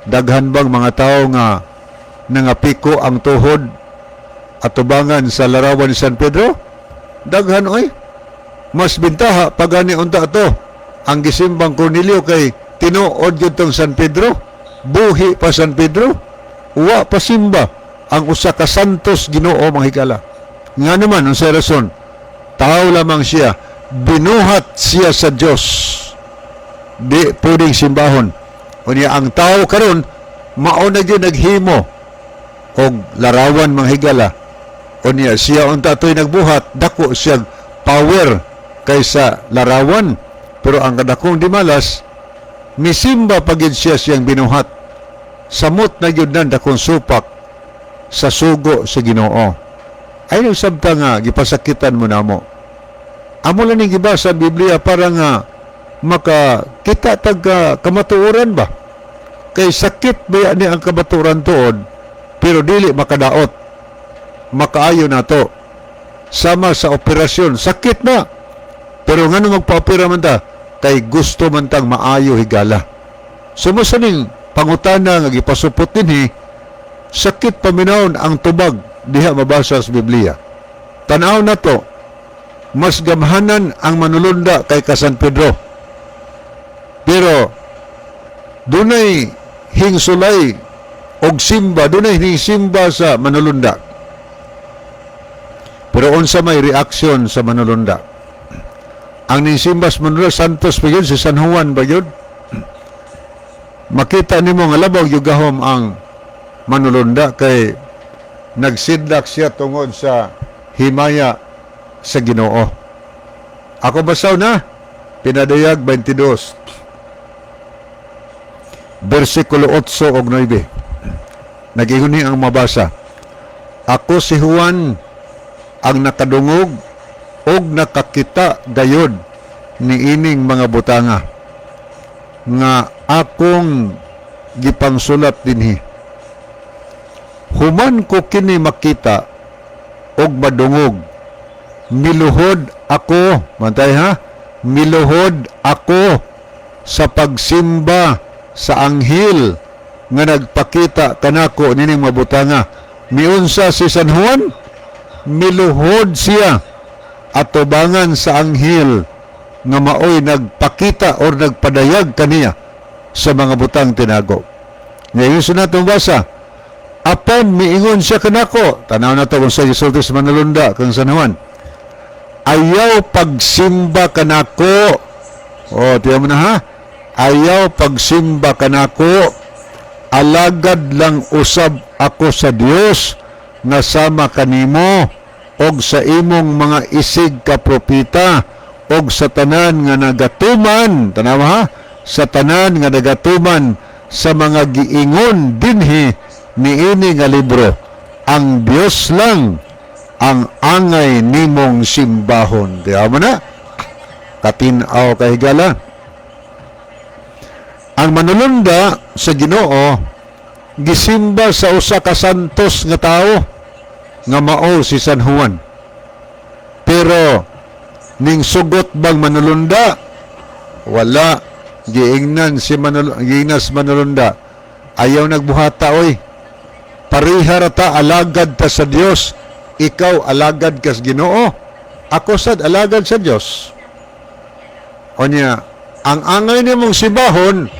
Daghan bang mga tao nga nangapiko ang tuhod at tubangan sa larawan ni San Pedro? Daghan oy. Mas bintaha pagani unta ato ang gisimbang Cornelio kay tinuod gyud tong San Pedro. Buhi pa San Pedro, wa pa simba ang usa ka santos Ginoo manghikala. Nga naman unsa rason? Tao lamang siya, binuhat siya sa Dios. Di pwedeng simbahon. Unya ang tao karon mao na gyud naghimo og larawan manghigala. Unya siya unta toy nagbuhat, dako siya power kaysa larawan. Pero ang kadakong di malas, misimba pagid siya siyang binuhat. Samot na gyud nan dakong supak sa sugo sa Ginoo. Ay nagsabta nga gipasakitan mo namo. Amo lang ning gibasa sa Biblia para nga makakita tag kamatuoran ba? Kay sakit ba ni ang kamatuoran tuod, pero dili makadaot. Makaayo na to. Sama sa operasyon, sakit na. Pero ngano magpa-opera man ta? Kay gusto man tang maayo higala. Sumusaning pangutana nga gipasupot dinhi, sakit paminawon ang tubag diha mabasa sa Biblia. Tanaw na to, mas gamhanan ang manulunda kay ka San Pedro. Pero dunay hingsulay og simba, dunay hingsimba sa manulunda. Pero unsa may reaksyon sa manulunda? Ang ningsimba sa manulunda, Santos pa yun, si San Juan ba yun? Makita nimo nga labaw yugahom ang manulunda kay nagsidlak siya tungod sa himaya sa Ginoo. Ako basaw na Pinadayag 22 versikulo 8 ug 9. Nag-inguni ang mabasa. Ako si Juan ang nakadungog og nakakita gayod ni ining mga butanga nga akong gipangsulat dinhi. Human ko kini makita og madungog, miluhod ako, mantay ha, miluhod ako sa pagsimba sa anghel nga nagpakita kanako nining mabutanga. Miunsa si San Juan, miluhod siya at tubangan sa anghel nga maoy nagpakita or nagpadayag kaniya sa mga butang tinago. Ngayon sa natong basa, apan miingon siya kanako. Tanaw na to kung sa gisulti sa Manalunda kung San Juan. Ayaw pagsimba kanako. O, tiyan mo na ha? Ayaw pagsimba kanako. Alagad lang usab ako sa Dios nga sama kanimo og sa imong mga isig ka propeta og sa tanan nga nagatuman. Tanaw ha? Sa tanan nga nagatuman sa mga giingon dinhi niini nga libro. Ang Dios lang ang angay nimong simbahon. Diya mo na? Katinaw kahigala. Ang manulunda sa Ginoo gisimba sa usa ka santos nga tao nga mao si San Juan. Pero ning sugot bang manulunda? Wala. Giingnan si giingnas manulunda. Ayaw nagbuhata oy. Pariha ta alagad ta sa Dios. Ikaw alagad kas Ginoo. Ako sad alagad sa Dios. Onya, ang angay nimong sibahon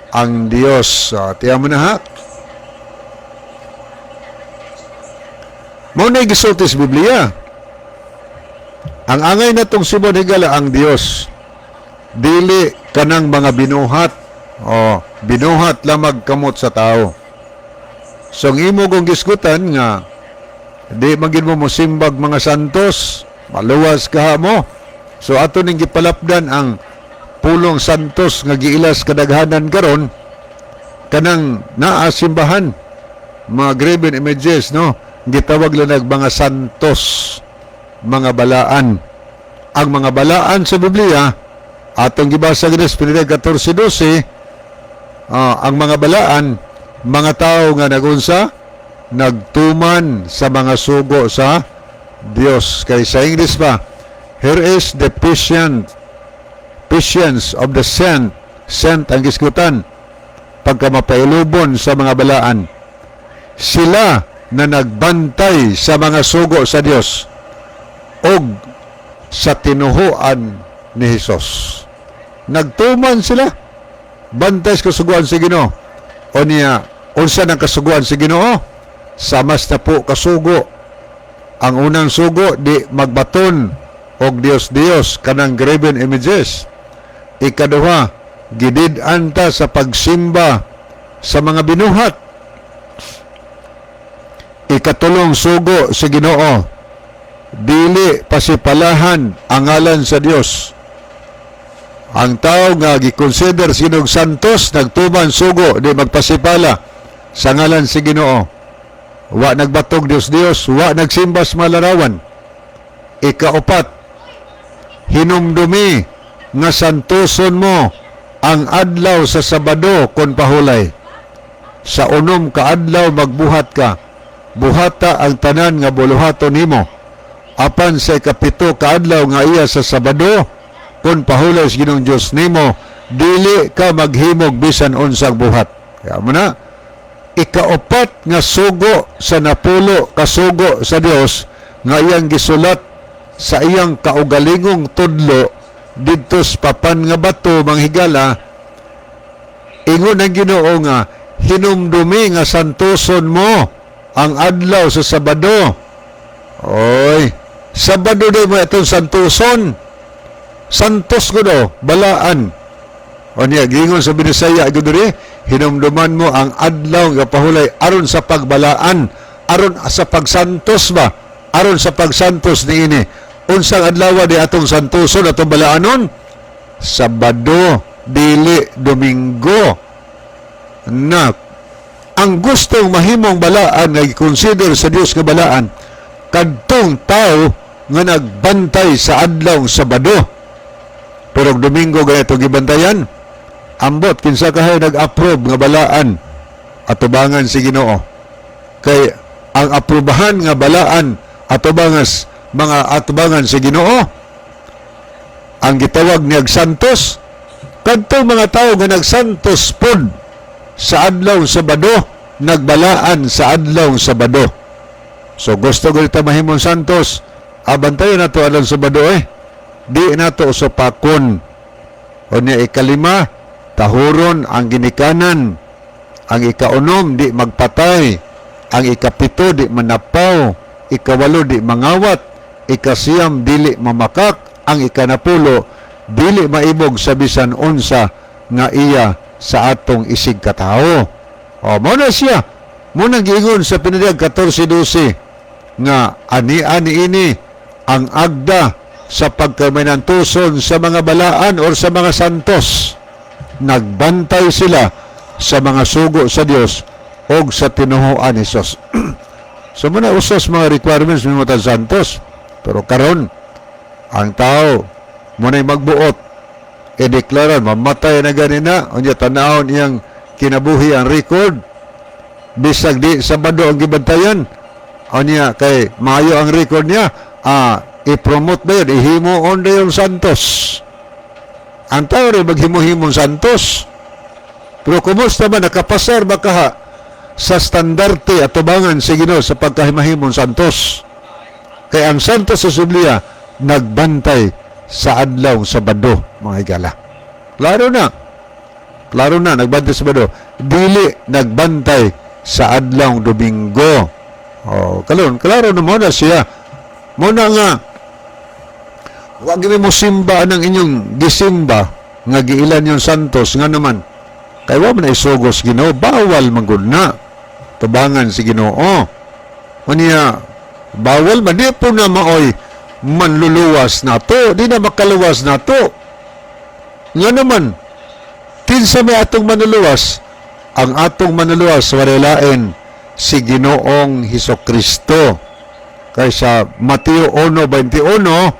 ang Dios. Tiyan mo na ha. Mao na gisulti sa Biblia. Ang angay natong sibon higala ang Dios. Dili kanang mga binuhat. Binuhat lamang kamot sa tao. So, ang imo kong gisgutan nga, di magin mo musimbag mga santos, maluwas ka mo. So, ato ning gipalapdan ang pulong santos nga giilas kadaghanan karon kanang naasimbahan, mga graven images, no? Gitawag lang mga santos, mga balaan. Ang mga balaan sa Biblia, atong gibasa gid sa 14:12, ang mga balaan, mga tao nga nagunsa, nagtuman sa mga sugo sa Dios. Kay sa English pa, here is the patience of the saint ang gisgutan, pagka mapailubon sa mga balaan. Sila na nagbantay sa mga sugo sa Dios og sa tinuhuan ni Hesus. Nagtuman sila, bantay sa kasuguan sa Ginoo. O niya, unsa ng kasuguan sa Ginoo? Samas na po kasugo. Ang unang sugo, di magbaton og Dios kanang graven images. Ikaduha, gidid-an ta sa pagsimba sa mga binuhat. Ikatulong sugo sa Ginoo, dili pasipalahan ang ngalan sa Dios. Ang tao nga gikonsider sinog santos, nagtuman sugo, di magpasipala sa ngalan sa Ginoo. Wa nagbatog Dios, wa nagsimba sa malarawan. Ikaupat, hinumdumi nga santuson mo ang adlaw sa Sabado kon pahulay. Sa unom ka adlaw magbuhat ka. Buhata ang tanan nga buluhaton nimo. Apan sa ikapito ka adlaw nga iya sa Sabado kon pahulay sa Ginoong Dios nimo, dili ka maghimog bisan unsang buhat. Kaya mo na, ikaupat nga sugo sa napulo kasugo sa Dios nga iyang gisulat sa iyang kaugalingong tudlo didto sa papan nga bato manghigala. Ingon ang Ginoo nga hinumdumi nga santuson mo ang adlaw sa Sabado. Oy, Sabado daw mo itong santuson. Santos ko daw, balaan. O niya, gingon sa Binisaya, hinumduman mo ang adlaw nga pahulay aron sa pagbalaan, aron sa pagsantos ba, aron sa pagsantos ni ini. Unsang adlaw di atong santuson, atong balaanon? Sabado, dili Domingo. Na, ang gustong mahimong balaan nga i-consider sa Dios nga balaan, kadtong tao nga nagbantay sa adlaw Sabado. Pero Domingo ganito gibantayan, ambot kinsa kahay nag-approve nga balaan atubangan si Ginoo. Kay ang aprubahan nga balaan atubangan si Ginoo, ang gitawag niyag santos, kadtong mga tao nga nagsantos pod sa adlaw Sabado, nagbalaan sa adlaw Sabado. So gusto ko ito mahimong santos, abantayan na ito adlaw Sabado di na ito usapakon. O niya ikalima, tahuron ang ginikanan, Ang ikaunom, di magpatay. Ang ikapito, di manapaw. Ikawalo, di mangawat. Ikasiyam, dili mamakak. Ang ikanapulo, dili maibog sa bisan unsa nga iya sa atong isig katao. O, muna siya. Muna giingon sa pinadiyag 14:12 nga ani-ani ini ang agda sa pagkaminantuson sa mga balaan or sa mga santos. Nagbantay sila sa mga sugo sa Dios o sa tinuhoan ni Jesus. So muna usos mga requirements ng mga santos. Pero karon ang tao muna'y magbuot, i-deklaran, mamatay na ganina, unya tanawon iyang kinabuhi ang record, bisag di Sabado ang gibantayan, unya kay maayo ang record niya, i-promote ba yun, ihimoon na yung santos. Ang tao rin maghimo-himong santos. Pero kumusta ba, nakapasar ba kaha sa standarte at tubangan sa Ginoo sa pagkahimahimong santos? Kaya ang santos sa Biblia nagbantay sa adlaw Sabado, mga higala. Klaro na, nagbantay sa Sabado. Dili nagbantay sa adlaw Domingo. Klaro na muna siya. Muna nga, wag mo simba ng inyong gisimba nga giilan yung santos nga naman. Kaya wa man isugos Ginoo, bawal manggod na. Tubangan si Ginoo. Unya, bawal man, di po na maoy manluluwas na to, di na makaluwas na to. Nga naman, kinsa may atong manluluwas? Ang atong manluluwas, warilain si Ginoong Hesukristo. Kaysa Mateo 1:21,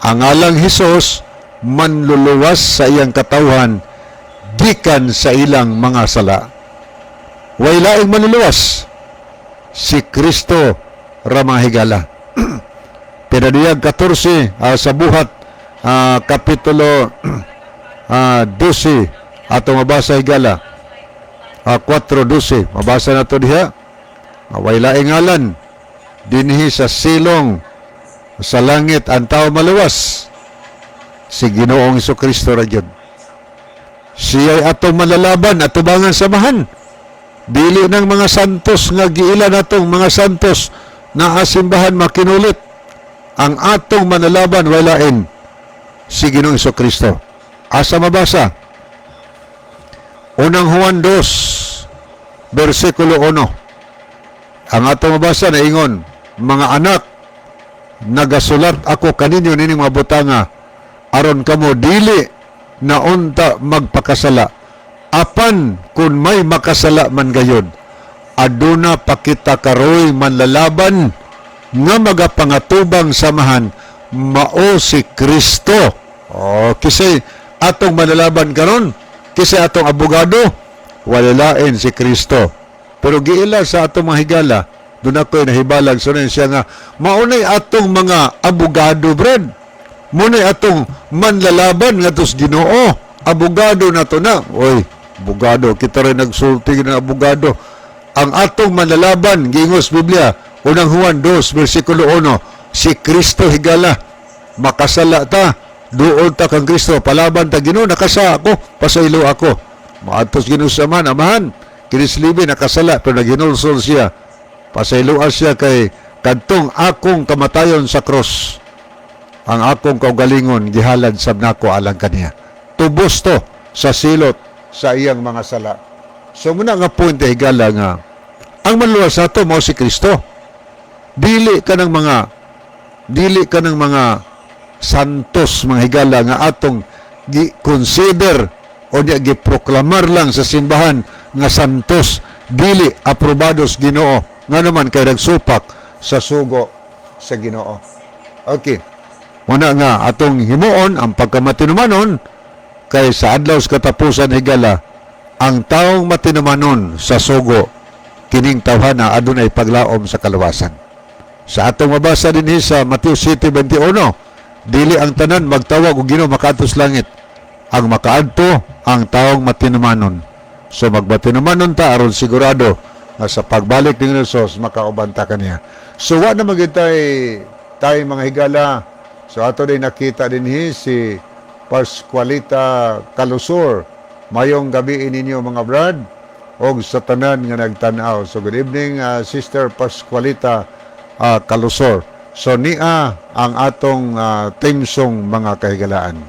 ang alang Hesus manluluwas sa iyang katawhan gikan sa ilang mga sala. Way laing manluluwas si Kristo ramahigala. Pinadiyag 14 sa buhat kapitulo 12 ato mabasa higala 4:12 mabasa nato diha. Way laing ngalan dinhi sa silong sa langit ang tao maluwas, si Ginoong Hesukristo ra gyud. Siya'y atong malalaban at tubangan samahan. Dili ng mga santos nga giilan atong mga santos na asimbahan makinulit. Ang atong manalaban walain si Ginoong Hesukristo. Asa mabasa? Unang Juan 2 versikulo 1. Ang atong mabasa na ingon, mga anak, nagasulat ako kaninyo nining mga butanga aron kamo dili na unta magpakasala. Apan kun may makasala man gayud, aduna pakita karoy manlalaban nga magapangatubang samahan mao si Kristo. Kasi atong manlalaban karon, kasi atong abogado walalain si Kristo. Pero giila sa atong mga higala, doon ako'y nahibalag sunin siya nga, maunay atong mga abogado, Brad. Munay atong manlalaban nga tos Ginoo. Abogado na to na. Oy, abogado. Kita rin nagsulti ng abogado. Ang atong manlalaban, gingos Biblia, unang Juan 2, versikulo 1, si Kristo higala. Makasala ta. Doon ta kang Kristo. Palaban ta Ginoo. Nakasa ako. Pasaylo ako. Maatos Ginoo sa man. Amahan. Kinislibi nakasala. Pero naginulsol siya. Pasayloan siya kay kadtong akong kamatayon sa cross. Ang akong kaugalingon gihalad sab nako alang kaniya. Tubos to sa silot sa iyang mga sala. So muna nga point higala nga ang manluwas nato mao si Kristo. Dili ka ng mga santos mga higala nga atong gi-consider o gi-proklamar lang sa simbahan nga santos, dili aprobados Ginoo. Nga naman kay nagsupak sa sugo sa Ginoo. Okay. Muna nga atong himuon ang pagkamatinumanon kay sa adlaw sa katapusan higala ang taong matinumanon sa sugo kining tawhana adunay paglaom sa kaluwasan. Sa atong mabasa dinhi sa Mateo 7:21, dili ang tanan magtawag og Ginoo makaadtos langit. Ang makaadto ang taong matinumanon. So magmatinumanon ta aron sigurado na sa pagbalik ni Jesus makaubanta kaniya. So wa na magitay tayo mga higala. So ato din nakita dinhi si Pascualita Calusor. Mayong gabi ninyo mga brad. o sa tanan nga nagtanaw. So good evening, Sister Pascualita Calusor. So niya ang atong theme song mga kahigalaan.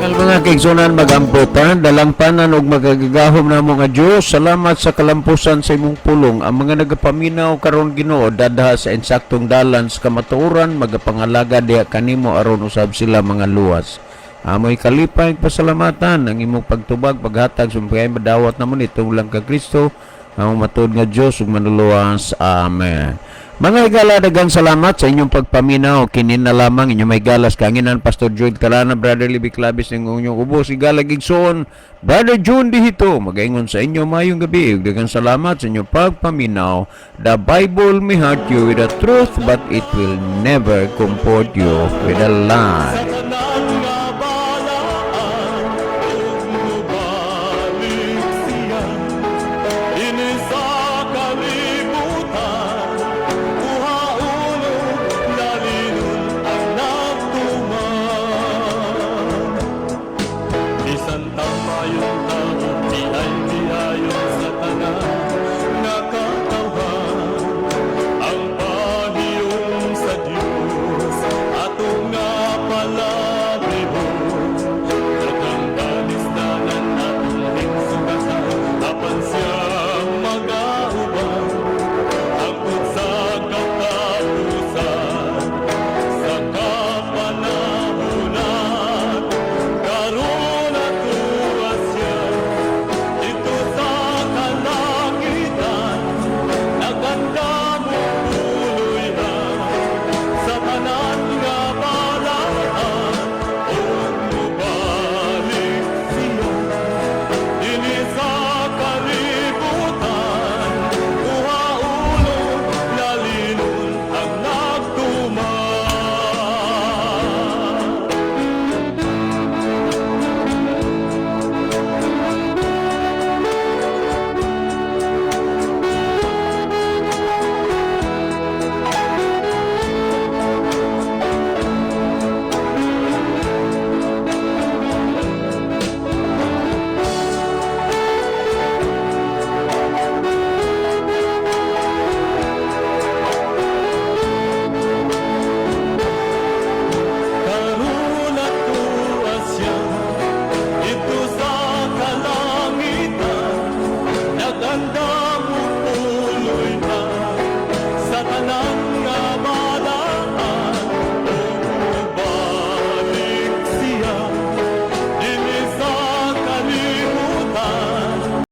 Mga kaigsunan magamputan, dalangpanan og magagagahom na mga Diyos. Salamat sa kalampusan sa imong pulong. Ang mga nagapaminaw karon Ginoo dadha sa insaktong dalan sa kamatuoran, magapangalaga diha kanimo aron usab sila mga luwas. Amoy kalipay pasalamatan ang imong pagtubag paghatag sumpay madawat namon itong lang ka Kristo ang matud nga Dios ug manuluwas. Amen. Mga higala, daghang salamat sa inyong pagpaminaw. Kinin na lamang inyong may galas kanginan Pastor Joyd Calana, Brother Libby Clavis ng inyong ubos higala gigsoon, Brother John Dihito. Magaingon sa inyo mayong gabi. Daghang salamat sa inyong pagpaminaw. The Bible may hurt you with the truth, but it will never comfort you with a lie.